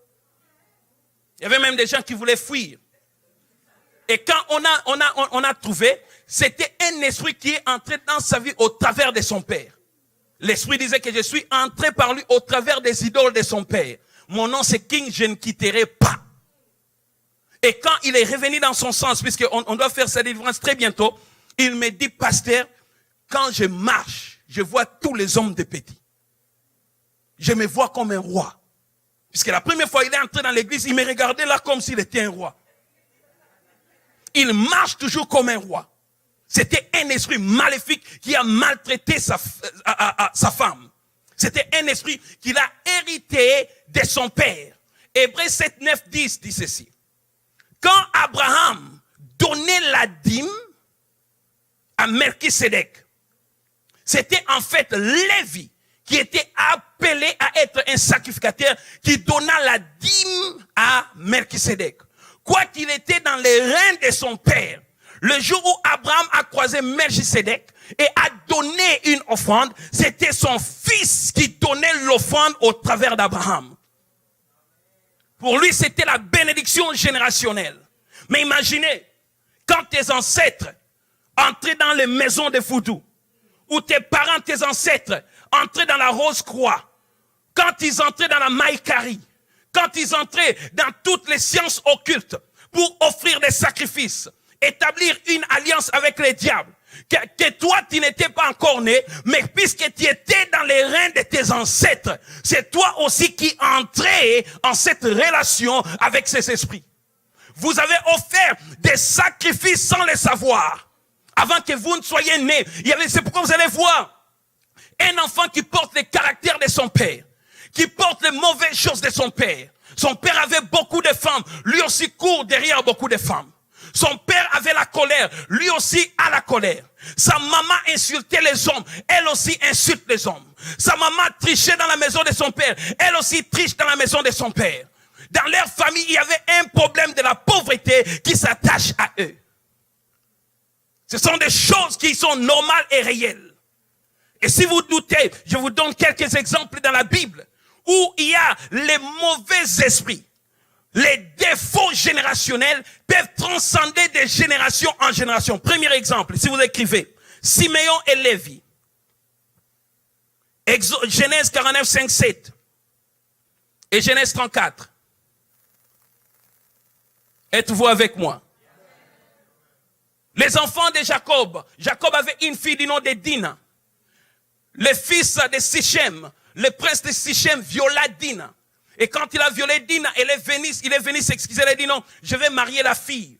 Il y avait même des gens qui voulaient fuir. Et quand on a trouvé, c'était un esprit qui est entré dans sa vie au travers de son père. L'esprit disait que je suis entré par lui au travers des idoles de son père. Mon nom c'est King, je ne quitterai pas. Et quand il est revenu dans son sens, puisqu'on doit faire sa délivrance très bientôt, il me dit, pasteur, quand je marche, je vois tous les hommes de petits. Je me vois comme un roi. Puisque la première fois il est entré dans l'église, il me regardait là comme s'il était un roi. Il marche toujours comme un roi. C'était un esprit maléfique qui a maltraité sa femme. C'était un esprit qu'il a hérité de son père. Hébreux 7, 9, 10 dit ceci. Quand Abraham donnait la dîme à Melchisédek, c'était en fait Lévi qui était appelé à être un sacrificateur qui donna la dîme à Melchisédek. Quoiqu'il était dans les reins de son père, le jour où Abraham a croisé Melchisédek et a donné une offrande, c'était son fils qui donnait l'offrande au travers d'Abraham. Pour lui, c'était la bénédiction générationnelle. Mais imaginez, quand tes ancêtres entraient dans les maisons de Foudou, ou tes parents, tes ancêtres, entraient dans la Rose-Croix, quand ils entraient dans la Maïkari, quand ils entraient dans toutes les sciences occultes pour offrir des sacrifices, établir une alliance avec les diables, que toi tu n'étais pas encore né, mais puisque tu étais dans les reins de tes ancêtres, c'est toi aussi qui entrais en cette relation avec ces esprits. Vous avez offert des sacrifices sans le savoir, avant que vous ne soyez nés. C'est pourquoi vous allez voir un enfant qui porte le caractère de son père, qui porte les mauvaises choses de son père. Son père avait beaucoup de femmes, lui aussi court derrière beaucoup de femmes. Son père avait la colère, lui aussi a la colère. Sa maman insultait les hommes, elle aussi insulte les hommes. Sa maman trichait dans la maison de son père, elle aussi triche dans la maison de son père. Dans leur famille, il y avait un problème de la pauvreté qui s'attache à eux. Ce sont des choses qui sont normales et réelles. Et si vous doutez, je vous donne quelques exemples dans la Bible où il y a les mauvais esprits. Les défauts générationnels peuvent transcender de génération en génération. Premier exemple, si vous écrivez, Siméon et Lévi. Genèse 49, 5, 7. Et Genèse 34. Êtes-vous avec moi? Les enfants de Jacob. Jacob avait une fille du nom de Dina. Le fils de Sichem, le prince de Sichem viola Dina. Et quand il a violé Dina, il est venu s'excuser. Il a dit non, je vais marier la fille.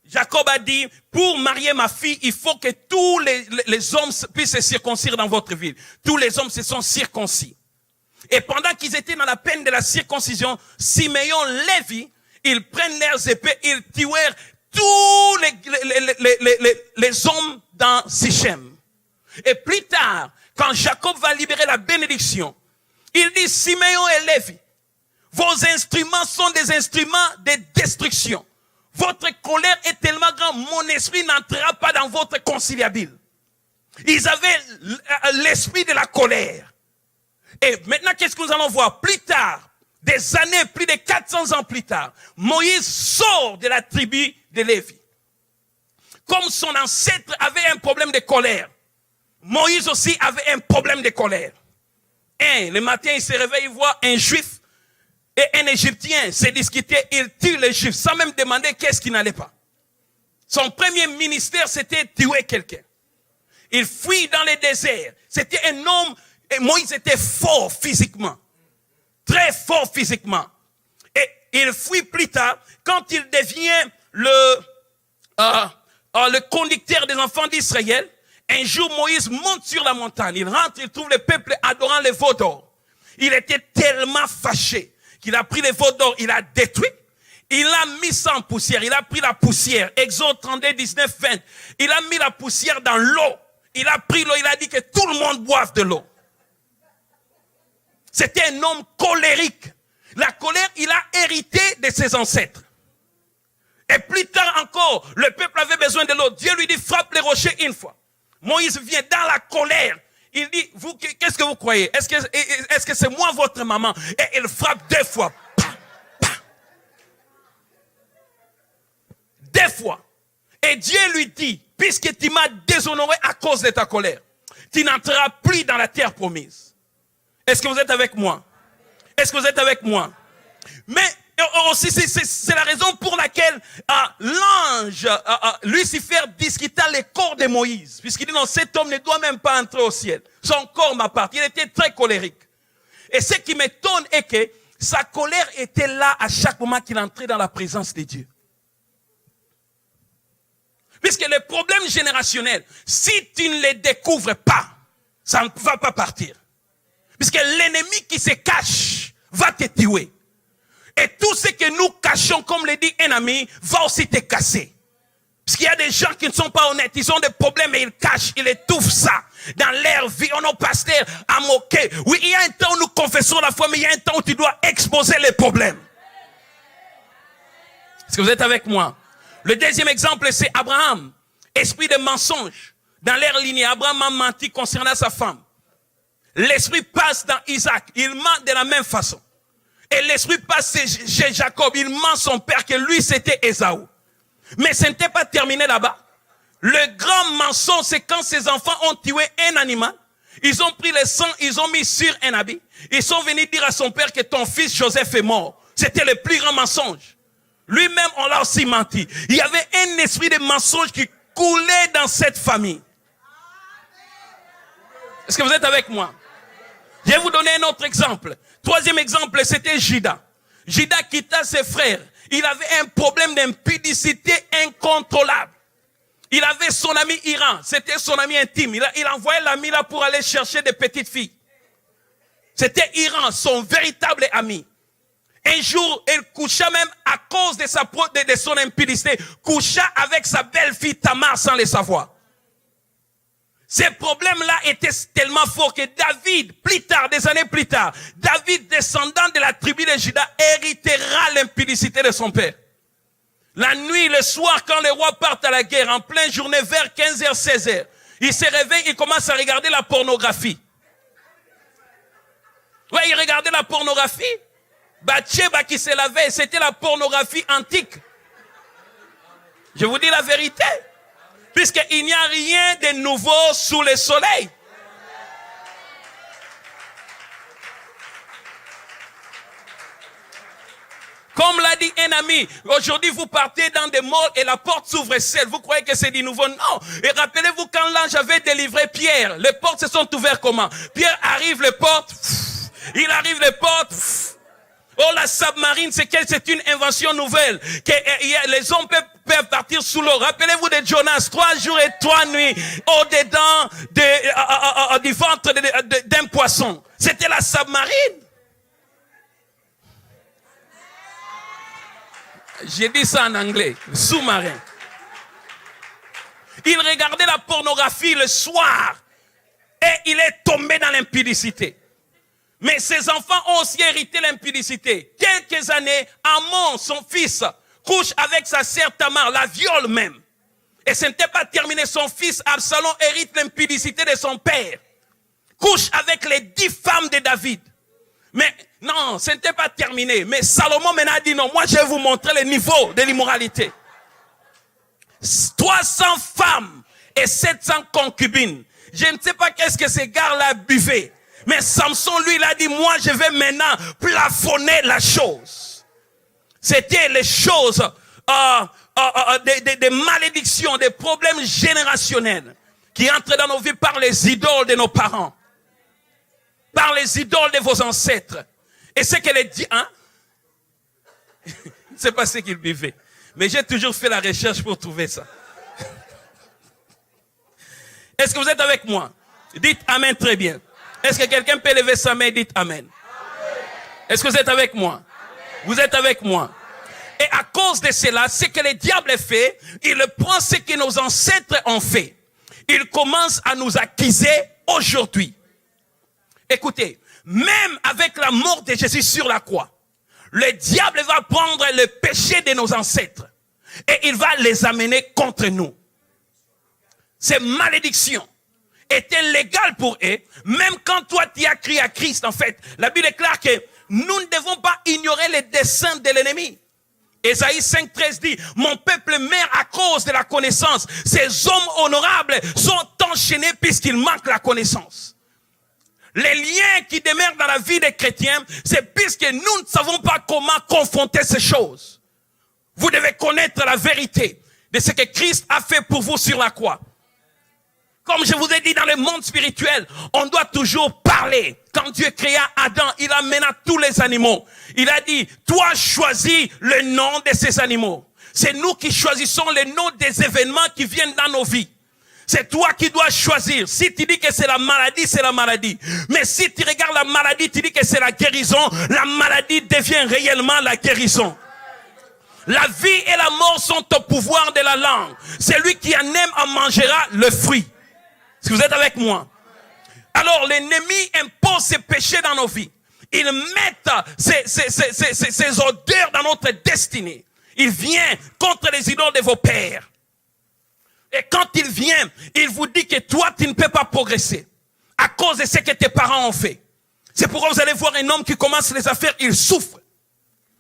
Jacob a dit, pour marier ma fille, il faut que tous les hommes puissent se circoncire dans votre ville. Tous les hommes se sont circoncis. Et pendant qu'ils étaient dans la peine de la circoncision, Siméon, Lévi, ils prennent leurs épées, ils tuèrent tous les hommes dans Sichem. Et plus tard, quand Jacob va libérer la bénédiction, il dit, Siméon et Lévi, vos instruments sont des instruments de destruction. Votre colère est tellement grande, mon esprit n'entrera pas dans votre conciliabule. Ils avaient l'esprit de la colère. Et maintenant, qu'est-ce que nous allons voir? Plus tard, des années, plus de 400 ans plus tard, Moïse sort de la tribu de Lévi. Comme son ancêtre avait un problème de colère, Moïse aussi avait un problème de colère. Le matin, il se réveille, il voit un juif et un égyptien se discuter, il tue les juifs sans même demander qu'est-ce qui n'allait pas. Son premier ministère, c'était tuer quelqu'un. Il fuit dans le désert. C'était un homme, et Moïse était fort physiquement. Très fort physiquement. Et il fuit plus tard, quand il devient le conducteur des enfants d'Israël. Un jour, Moïse monte sur la montagne. Il rentre, il trouve le peuple adorant les veaux d'or. Il était tellement fâché qu'il a pris les veaux d'or, il a détruit. Il a mis ça en poussière. Il a pris la poussière. Exode 32, 19, 20. Il a mis la poussière dans l'eau. Il a pris l'eau, il a dit que tout le monde boive de l'eau. C'était un homme colérique. La colère, il a hérité de ses ancêtres. Et plus tard encore, le peuple avait besoin de l'eau. Dieu lui dit, frappe les rochers une fois. Moïse vient dans la colère. Il dit, vous, qu'est-ce que vous croyez? Est-ce que c'est moi votre maman? Et il frappe 2 fois. 2 fois. Et Dieu lui dit, puisque tu m'as déshonoré à cause de ta colère, tu n'entreras plus dans la terre promise. Est-ce que vous êtes avec moi? Est-ce que vous êtes avec moi? Mais aussi, c'est la raison pour laquelle l'ange Lucifer discuta les corps de Moïse. Puisqu'il dit non, cet homme ne doit même pas entrer au ciel. Son corps m'appartient. Il était très colérique. Et ce qui m'étonne est que sa colère était là à chaque moment qu'il entrait dans la présence de Dieu. Puisque les problèmes générationnels, si tu ne les découvres pas, ça ne va pas partir. Puisque l'ennemi qui se cache va te tuer. Et tout ce que nous cachons, comme le dit un ami, va aussi te casser. Parce qu'il y a des gens qui ne sont pas honnêtes, ils ont des problèmes et ils cachent, ils étouffent ça dans leur vie. On est pasteur à moquer. Oui, il y a un temps où nous confessons la foi, mais il y a un temps où tu dois exposer les problèmes. Est-ce que vous êtes avec moi? Le deuxième exemple, c'est Abraham. Esprit de mensonge. Dans leur lignée, Abraham a menti concernant sa femme. L'esprit passe dans Isaac. Il ment de la même façon. Et l'esprit passe chez Jacob. Il ment son père que lui, c'était Ésaü. Mais ce n'était pas terminé là-bas. Le grand mensonge, c'est quand ces enfants ont tué un animal. Ils ont pris le sang, ils ont mis sur un habit. Ils sont venus dire à son père que ton fils Joseph est mort. C'était le plus grand mensonge. Lui-même, on l'a aussi menti. Il y avait un esprit de mensonge qui coulait dans cette famille. Est-ce que vous êtes avec moi? Je vais vous donner un autre exemple. Troisième exemple, c'était Judas. Judas quitta ses frères. Il avait un problème d'impudicité incontrôlable. Il avait son ami Iran. C'était son ami intime. Il envoyait l'ami là pour aller chercher des petites filles. C'était Iran, son véritable ami. Un jour, il coucha même à cause de son impudicité, coucha avec sa belle-fille Tamar sans le savoir. Ces problèmes-là étaient tellement forts que David, plus tard, des années plus tard, David, descendant de la tribu de Juda, héritera l'impudicité de son père. La nuit, le soir, quand les rois partent à la guerre, en pleine journée, vers 15h, 16h, il se réveille, il commence à regarder la pornographie. Ouais, il regardait la pornographie. Bathsheba qui se lavait, c'était la pornographie antique. Je vous dis la vérité. Puisqu'il n'y a rien de nouveau sous le soleil. Comme l'a dit un ami, aujourd'hui vous partez dans des malls et la porte s'ouvre seule. Vous croyez que c'est du nouveau? Non. Et rappelez-vous quand l'ange avait délivré Pierre, les portes se sont ouvertes comment? Pierre arrive, les portes, il arrive, les portes. Oh, la submarine, c'est une invention nouvelle. Que les hommes peuvent partir sous l'eau. Rappelez-vous de Jonas, 3 jours et 3 nuits, au-dedans du ventre d'un poisson. C'était la submarine. J'ai dit ça en anglais, sous-marin. Il regardait la pornographie le soir et il est tombé dans l'impudicité. Mais ses enfants ont aussi hérité l'impudicité. Quelques années, Amon, son fils, couche avec sa sœur Tamar, la viole même. Et ce n'était pas terminé. Son fils Absalom hérite l'impudicité de son père. Couche avec les 10 femmes de David. Mais non, ce n'était pas terminé. Mais Salomon maintenant a dit non, moi je vais vous montrer le niveau de l'immoralité. 300 femmes et 700 concubines. Je ne sais pas qu'est-ce que ces gars-là buvaient. Mais Samson, lui, il a dit, moi, je vais maintenant plafonner la chose. C'était les choses, des malédictions, des problèmes générationnels qui entrent dans nos vies par les idoles de nos parents, par les idoles de vos ancêtres. Et c'est qu'elle est dit, hein? C'est pas ce qu'ils buvaient. Mais j'ai toujours fait la recherche pour trouver ça. Est-ce que vous êtes avec moi? Dites Amen très bien. Est-ce que quelqu'un peut lever sa main et dites Amen? Est-ce que vous êtes avec moi? Vous êtes avec moi? Et à cause de cela, ce que le diable fait, il prend ce que nos ancêtres ont fait. Il commence à nous accuser aujourd'hui. Écoutez, même avec la mort de Jésus sur la croix, le diable va prendre le péché de nos ancêtres et il va les amener contre nous. Ces malédictions étaient légales pour eux, même quand toi tu as crié à Christ, en fait. La Bible déclare que nous ne devons pas ignorer les desseins de l'ennemi. Ésaïe 5,13 dit, mon peuple meurt à cause de la connaissance. Ces hommes honorables sont enchaînés puisqu'ils manquent la connaissance. Les liens qui demeurent dans la vie des chrétiens, c'est puisque nous ne savons pas comment confronter ces choses. Vous devez connaître la vérité de ce que Christ a fait pour vous sur la croix. Comme je vous ai dit, dans le monde spirituel, on doit toujours parler. Quand Dieu créa Adam, il amena tous les animaux. Il a dit, toi choisis le nom de ces animaux. C'est nous qui choisissons le nom des événements qui viennent dans nos vies. C'est toi qui dois choisir. Si tu dis que c'est la maladie, c'est la maladie. Mais si tu regardes la maladie, tu dis que c'est la guérison, la maladie devient réellement la guérison. La vie et la mort sont au pouvoir de la langue. Celui qui en aime en mangera le fruit. Est-ce que vous êtes avec moi? Alors l'ennemi impose ses péchés dans nos vies. Il met ces odeurs dans notre destinée. Il vient contre les idoles de vos pères. Et quand il vient, il vous dit que toi, tu ne peux pas progresser à cause de ce que tes parents ont fait. C'est pourquoi vous allez voir un homme qui commence les affaires, il souffre.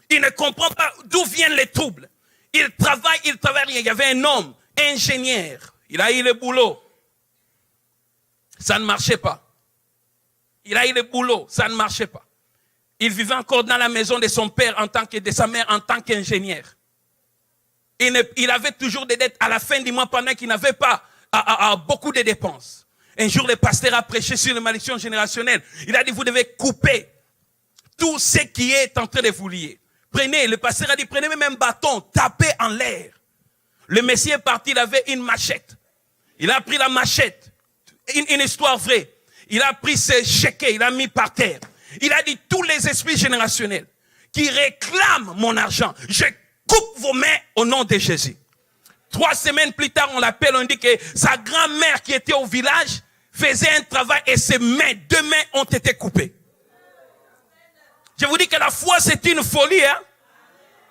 Il ne comprend pas d'où viennent les troubles. Il travaille. Il y avait un homme, ingénieur. Il a eu le boulot. Ça ne marchait pas. Il a eu le boulot. Ça ne marchait pas. Il vivait encore dans la maison de son père de sa mère en tant qu'ingénieur. Il avait toujours des dettes à la fin du mois pendant qu'il n'avait pas beaucoup de dépenses. Un jour, le pasteur a prêché sur la malédiction générationnelle. Il a dit, vous devez couper tout ce qui est en train de vous lier. Le pasteur a dit, prenez même un bâton, tapez en l'air. Le Messie est parti, il avait une machette. Il a pris la machette. Une histoire vraie. Il a pris ses chèques, il a mis par terre. Il a dit, tous les esprits générationnels qui réclament mon argent, je coupe vos mains au nom de Jésus. 3 semaines plus tard, on l'appelle, on dit que sa grand-mère qui était au village faisait un travail et ses mains, 2 mains ont été coupées. Je vous dis que la foi, c'est une folie, hein.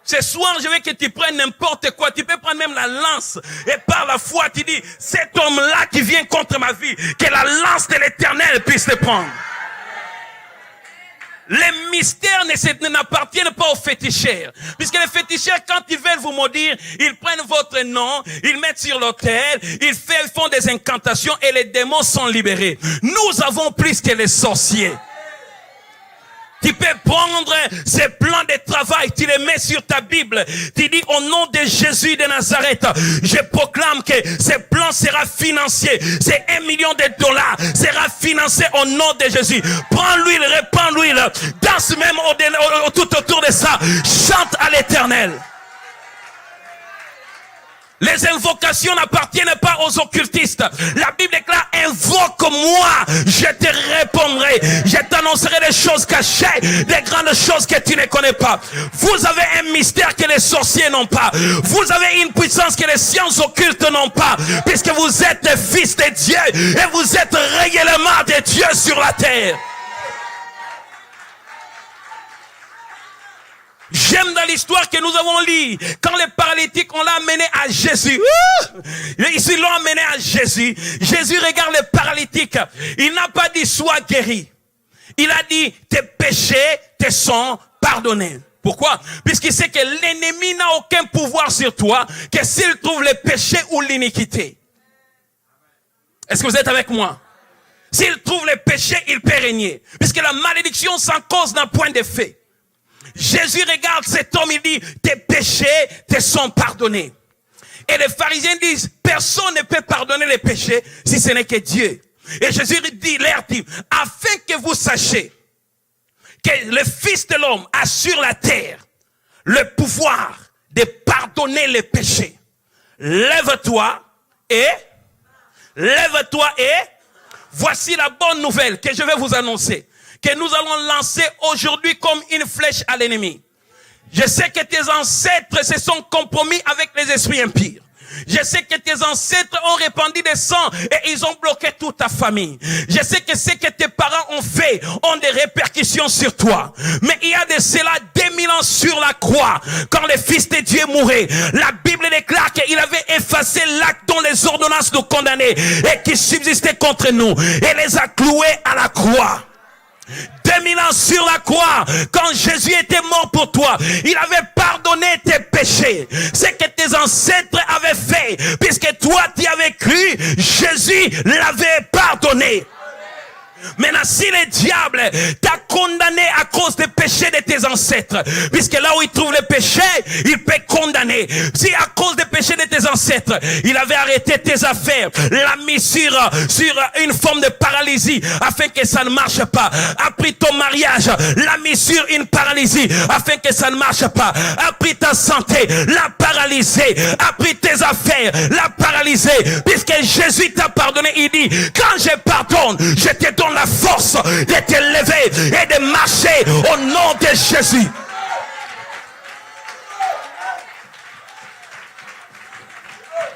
Ce soir, je veux que tu prennes n'importe quoi. Tu peux prendre même la lance. Et par la foi, tu dis, cet homme-là qui vient contre ma vie, que la lance de l'Éternel puisse le prendre. Les mystères n'appartiennent pas aux féticheurs. Puisque les féticheurs, quand ils veulent vous maudire, ils prennent votre nom, ils mettent sur l'autel, ils font des incantations et les démons sont libérés. Nous avons plus que les sorciers. Tu peux prendre ces plans de travail, tu les mets sur ta Bible. Tu dis au nom de Jésus de Nazareth, je proclame que ces plans sera financier. C'est $1 million sera financé au nom de Jésus. Prends l'huile, répands l'huile. Danse même tout autour de ça. Chante à l'Éternel. Les invocations n'appartiennent pas aux occultistes. La Bible déclare, invoque-moi, je te répondrai. Je t'annoncerai des choses cachées, des grandes choses que tu ne connais pas. Vous avez un mystère que les sorciers n'ont pas. Vous avez une puissance que les sciences occultes n'ont pas. Puisque vous êtes des fils de Dieu et vous êtes réellement des dieux sur la terre. J'aime dans l'histoire que nous avons lue, quand les paralytiques, on l'a amené à Jésus. Ils l'ont amené à Jésus. Jésus regarde les paralytiques. Il n'a pas dit sois guéri. Il a dit tes péchés te sont pardonnés. Pourquoi? Puisqu'il sait que l'ennemi n'a aucun pouvoir sur toi que s'il trouve le péché ou l'iniquité. Est-ce que vous êtes avec moi? S'il trouve le péché, il peut régner. Puisque la malédiction s'en cause d'un point de fait. Jésus regarde cet homme, il dit, tes péchés te sont pardonnés. Et les pharisiens disent, personne ne peut pardonner les péchés si ce n'est que Dieu. Et Jésus leur dit, afin que vous sachiez que le Fils de l'homme a sur la terre le pouvoir de pardonner les péchés. Lève-toi et voici la bonne nouvelle que je vais vous annoncer. Que nous allons lancer aujourd'hui comme une flèche à l'ennemi. Je sais que tes ancêtres se sont compromis avec les esprits impurs. Je sais que tes ancêtres ont répandu des sangs et ils ont bloqué toute ta famille. Je sais que ce que tes parents ont fait ont des répercussions sur toi. Mais il y a de cela 2000 ans sur la croix, quand le Fils de Dieu mourait. La Bible déclare qu'il avait effacé l'acte dont les ordonnances nous condamnaient et qui subsistait contre nous et les a cloués à la croix. 2000 ans sur la croix, quand Jésus était mort pour toi, il avait pardonné tes péchés. C'est que tes ancêtres avaient fait, puisque toi tu avais cru, Jésus l'avait pardonné. Maintenant, si le diable t'a condamné à cause des péchés de tes ancêtres, puisque là où il trouve le péché, il peut condamner. Si à cause des péchés de tes ancêtres, il avait arrêté tes affaires, l'a mis sur une forme de paralysie, afin que ça ne marche pas, a pris ton mariage, l'a mis sur une paralysie, afin que ça ne marche pas, a pris ta santé, l'a paralysé, a pris tes affaires, l'a paralysé, puisque Jésus t'a pardonné, il dit, quand je pardonne, je te donne la force de te lever et de marcher au nom de Jésus.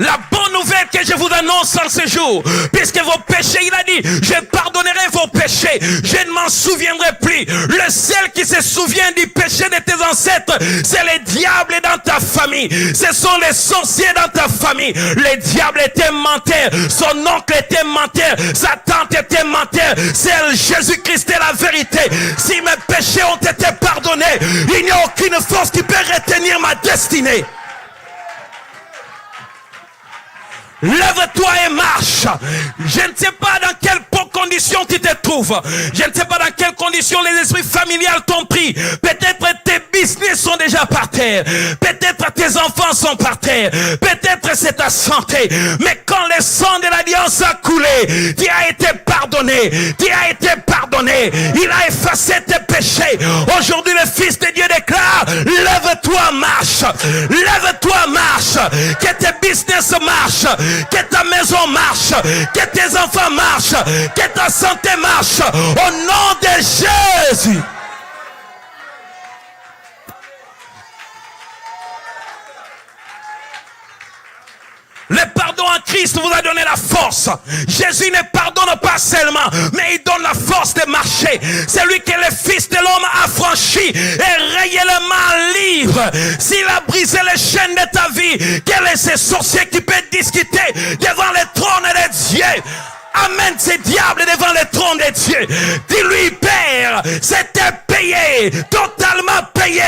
La bonne nouvelle que je vous annonce en ce jour, puisque vos péchés, il a dit, je pardonnerai vos péchés, je ne m'en souviendrai plus. Le seul qui se souvient du péché de tes ancêtres, c'est le diable dans ta famille. Ce sont les sorciers dans ta famille. Le diable était menteur, son oncle était menteur, sa tante était menteur. C'est Jésus-Christ est la vérité. Si mes péchés ont été pardonnés, il n'y a aucune force qui peut retenir ma destinée. Lève-toi et marche. Je ne sais pas dans quelles conditions tu te trouves. Je ne sais pas dans quelles conditions les esprits familiales t'ont pris. Peut-être tes business sont déjà par terre. Peut-être tes enfants sont par terre. Peut-être c'est ta santé. Mais quand le sang de l'alliance a coulé, tu as été pardonné. Tu as été pardonné. Il a effacé tes péchés. Aujourd'hui, le Fils de Dieu déclare, lève-toi, marche. Lève-toi, marche. Que tes business marchent. Que ta maison marche, que tes enfants marchent, que ta santé marche, au nom de Jésus. Le pardon en Christ vous a donné la force. Jésus ne pardonne pas seulement, mais il donne la force de marcher. C'est lui que le Fils de l'homme a franchi et réellement libre. S'il a brisé les chaînes de ta vie, quel est ce sorcier qui peut discuter devant le trône de Dieu? Amène ces diables devant le trône de Dieu. Dis-lui, Père, c'était payé, totalement payé.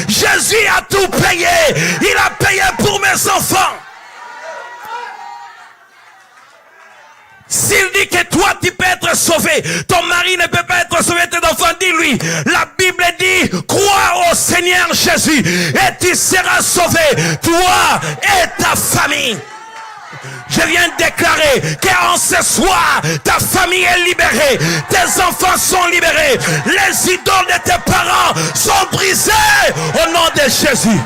Jésus a tout payé. Il a payé pour mes enfants. S'il dit que toi tu peux être sauvé, ton mari ne peut pas être sauvé, tes enfants, dis-lui, la Bible dit, crois au Seigneur Jésus et tu seras sauvé, toi et ta famille. Je viens de déclarer qu'en ce soir, ta famille est libérée, tes enfants sont libérés, les idoles de tes parents sont brisées au nom de Jésus.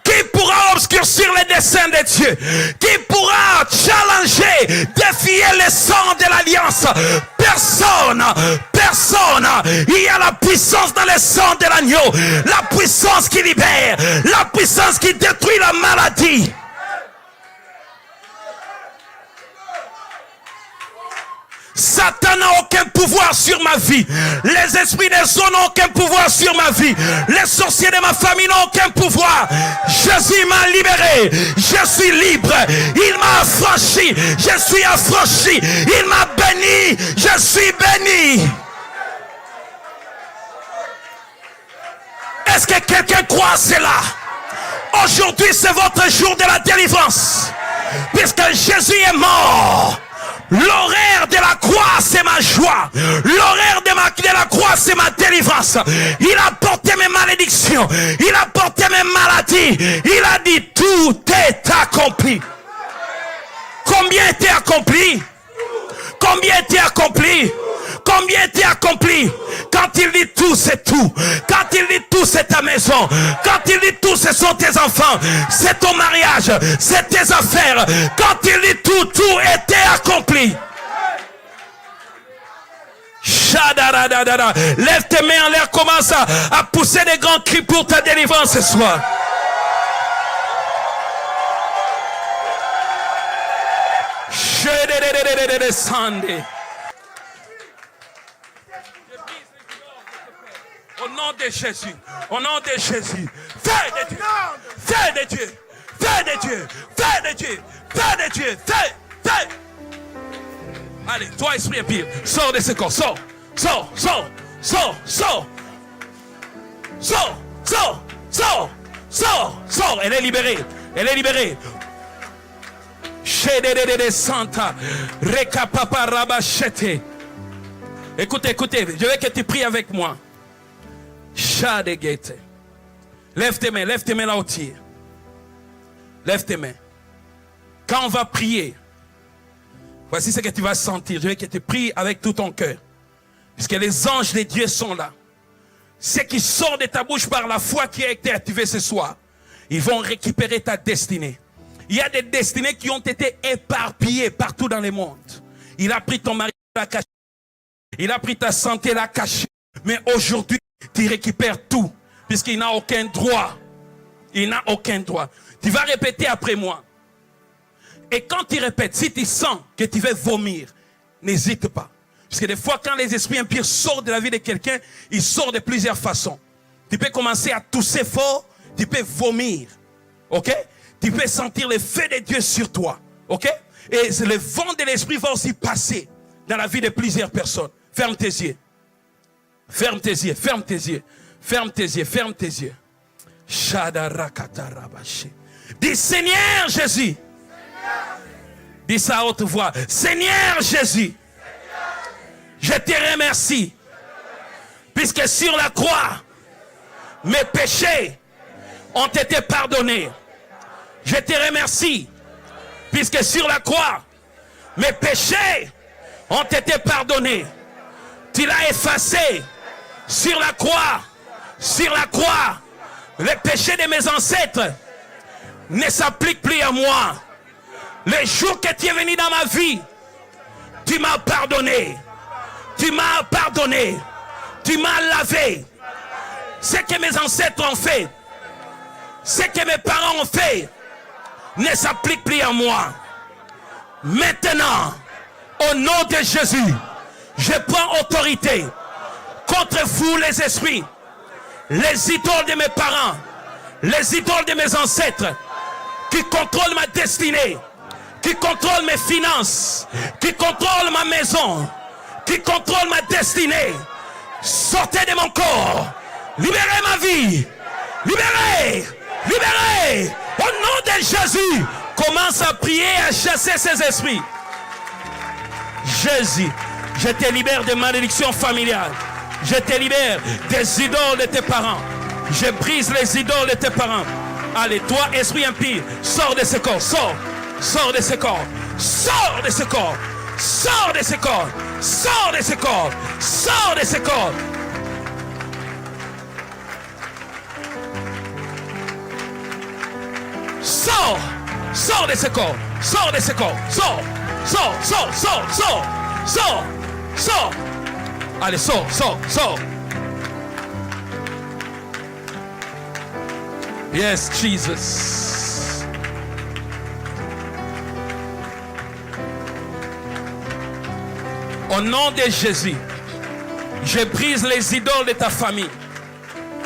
Qui pourra obscurcir les desseins de Dieu? Qui pourra challenger, défier le sang de l'alliance? Personne, personne. Il y a la puissance dans le sang de l'agneau, la puissance qui libère, la puissance qui détruit la maladie. Satan n'a aucun pouvoir sur ma vie. Les esprits des eaux n'ont aucun pouvoir sur ma vie. Les sorciers de ma famille n'ont aucun pouvoir. Jésus m'a libéré. Je suis libre. Il m'a affranchi. Je suis affranchi. Il m'a béni. Je suis béni. Est-ce que quelqu'un croit à cela? Aujourd'hui, c'est votre jour de la délivrance. Puisque Jésus est mort. L'horaire de la croix, c'est ma joie. L'horaire de la croix, c'est ma délivrance. Il a porté mes malédictions. Il a porté mes maladies. Il a dit, tout est accompli. Combien était accompli? Combien était accompli? Combien était accompli? Quand il dit tout, c'est tout. Quand il dit tout, c'est ta maison. Quand il dit tout, ce sont tes enfants. C'est ton mariage. C'est tes affaires. Quand il dit tout, tout était accompli. Shadaradadada. Lève tes mains en l'air. Commence à pousser des grands cris pour ta délivrance ce soir. Au nom de Jésus, au nom de Jésus, fais de Dieu, fais de Dieu, fais de Dieu, fais de Dieu, fais de Dieu, fais. Allez, toi, esprit impur, sors de ce corps. Sors. Sors. Sors. Sors. Sors. Sors. Sors. Sors. Sors. Sors. Elle est libérée. Elle est libérée. Santa. Rekapapa rabachete. Écoutez, écoutez. Je veux que tu pries avec moi. Shadegete. Lève tes mains là où tu es. Lève tes mains. Quand on va prier, voici ce que tu vas sentir. Je veux que tu pries avec tout ton cœur. Puisque les anges de Dieu sont là. Ce qui sort de ta bouche par la foi qui a été activée ce soir, ils vont récupérer ta destinée. Il y a des destinées qui ont été éparpillées partout dans le monde. Il a pris ton mari, l'a caché. Il a pris ta santé, l'a caché. Mais aujourd'hui, tu récupères tout. Puisqu'il n'a aucun droit. Il n'a aucun droit. Tu vas répéter après moi. Et quand tu répètes, si tu sens que tu veux vomir, n'hésite pas. Parce que des fois, quand les esprits impurs sortent de la vie de quelqu'un, ils sortent de plusieurs façons. Tu peux commencer à tousser fort, tu peux vomir. Ok? Tu peux sentir le feu de Dieu sur toi. Ok? Et le vent de l'esprit va aussi passer dans la vie de plusieurs personnes. Ferme tes yeux. Ferme tes yeux, ferme tes yeux. Ferme tes yeux, ferme tes yeux. Dis Seigneur Jésus. Dis ça à haute voix. Seigneur Jésus. Je te remercie. Puisque sur la croix, mes péchés ont été pardonnés. Je te remercie. Puisque sur la croix, mes péchés ont été pardonnés. Tu l'as effacé sur la croix. Sur la croix, les péchés de mes ancêtres ne s'appliquent plus à moi. Les jours que tu es venu dans ma vie, tu m'as pardonné. Tu m'as pardonné. Tu m'as lavé. Ce que mes ancêtres ont fait, ce que mes parents ont fait, ne s'applique plus à moi. Maintenant, au nom de Jésus, je prends autorité contre vous les esprits, les idoles de mes parents, les idoles de mes ancêtres, qui contrôlent ma destinée, qui contrôlent mes finances, qui contrôlent ma maison, qui contrôlent ma destinée. Sortez de mon corps, libérez ma vie, libérez, libérez, au nom de Jésus. Commence à prier, à chasser ces esprits. Jésus, je te libère de malédictions familiales. Je te libère des idoles de tes parents. Je brise les idoles de tes parents. Allez, toi, esprit impie, sors de ce corps. Sors. Sors de ce corps. Sors de ce corps. Sors de ce corps. Sors de ce corps. Sors de ce corps. Sors. Sors de ce corps. Sors de ce corps. Sors. Sors. Sors. Sors. Sors. Sors. Sors. Allez, sors, sors, sors. Yes, Jesus. Au nom de Jésus, je brise les idoles de ta famille.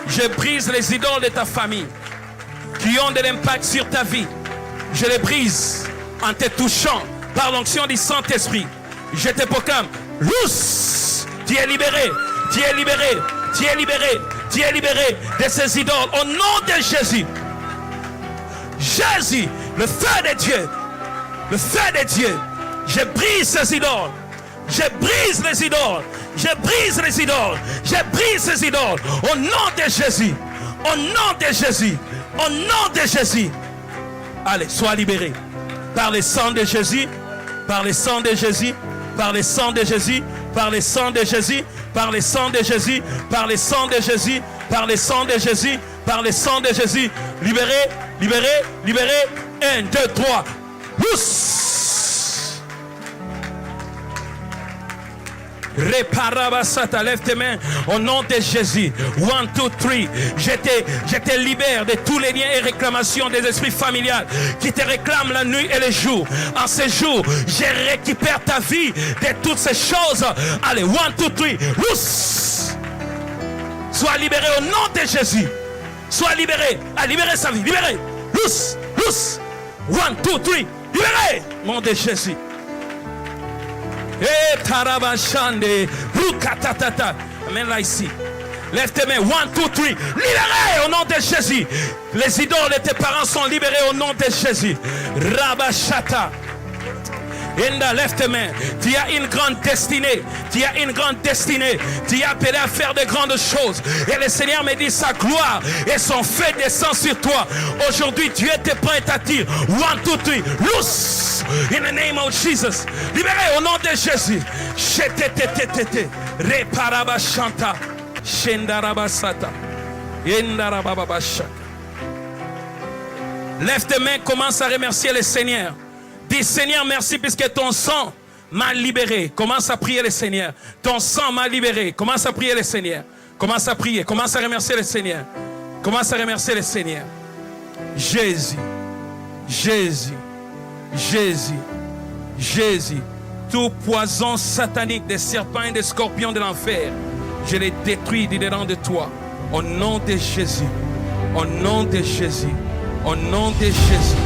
Je brise les idoles de ta famille qui ont de l'impact sur ta vie. Je les brise en te touchant par l'onction du Saint-Esprit. Je te proclame, loose. Tu es libéré, tu es libéré, tu es libéré, tu es libéré de ces idoles. Au nom de Jésus. Jésus, le feu de Dieu, le feu de Dieu. Je brise ces idoles. Je brise les idoles. Je brise les idoles. Je brise ces idoles. Au nom de Jésus. Au nom de Jésus. Au nom de Jésus. Allez, sois libéré. Par le sang de Jésus. Par le sang de Jésus. Par le sang de Jésus. Par le sang de Jésus, par le sang de Jésus, par le sang de Jésus, par le sang de Jésus, par le sang de Jésus. Libéré, libéré, libéré. 1, 2, 3. Ouss. Réparabasata, lève tes mains au nom de Jésus. 1, 2, 3. Je te libère de tous les liens et réclamations des esprits familiales qui te réclament la nuit et le jour. En ce jour, je récupère ta vie de toutes ces choses. Allez, 1, 2, 3. Ouss. Sois libéré au nom de Jésus. Sois libéré. À libérer sa vie. Libéré. Ouss. Ouss. 1, 2, 3. Libéré. Au nom de Jésus. Et tarabashande. Rukatatata. Amen, là ici. Lève tes mains. 1, 2, 3. Libérés au nom de Jésus. Les idoles de tes parents sont libérés au nom de Jésus. Rabashata. Enda, lève tes mains. Tu as une grande destinée. Tu as une grande destinée. Tu es appelé à faire de grandes choses. Et le Seigneur me dit sa gloire et son feu descend sur toi. Aujourd'hui, Dieu te prête à dire 1, 2, 3. Loose. In the name of Jesus. Libéré au nom de Jésus. Chetetetetete. Reparabashanta. Shendarabasata. Endarababashaka. Lève tes mains, commence à remercier le Seigneur. Dis Seigneur, merci puisque ton sang m'a libéré. Commence à prier le Seigneur. Ton sang m'a libéré. Commence à prier le Seigneur. Commence à prier. Commence à remercier le Seigneur. Commence à remercier le Seigneur. Jésus. Jésus. Jésus. Jésus. Tout poison satanique des serpents et des scorpions de l'enfer, je les détruis du dedans de toi. Au nom de Jésus. Au nom de Jésus. Au nom de Jésus.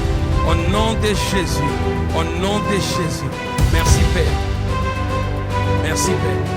Au nom de Jésus. Au nom de Jésus. Merci Père. Merci Père.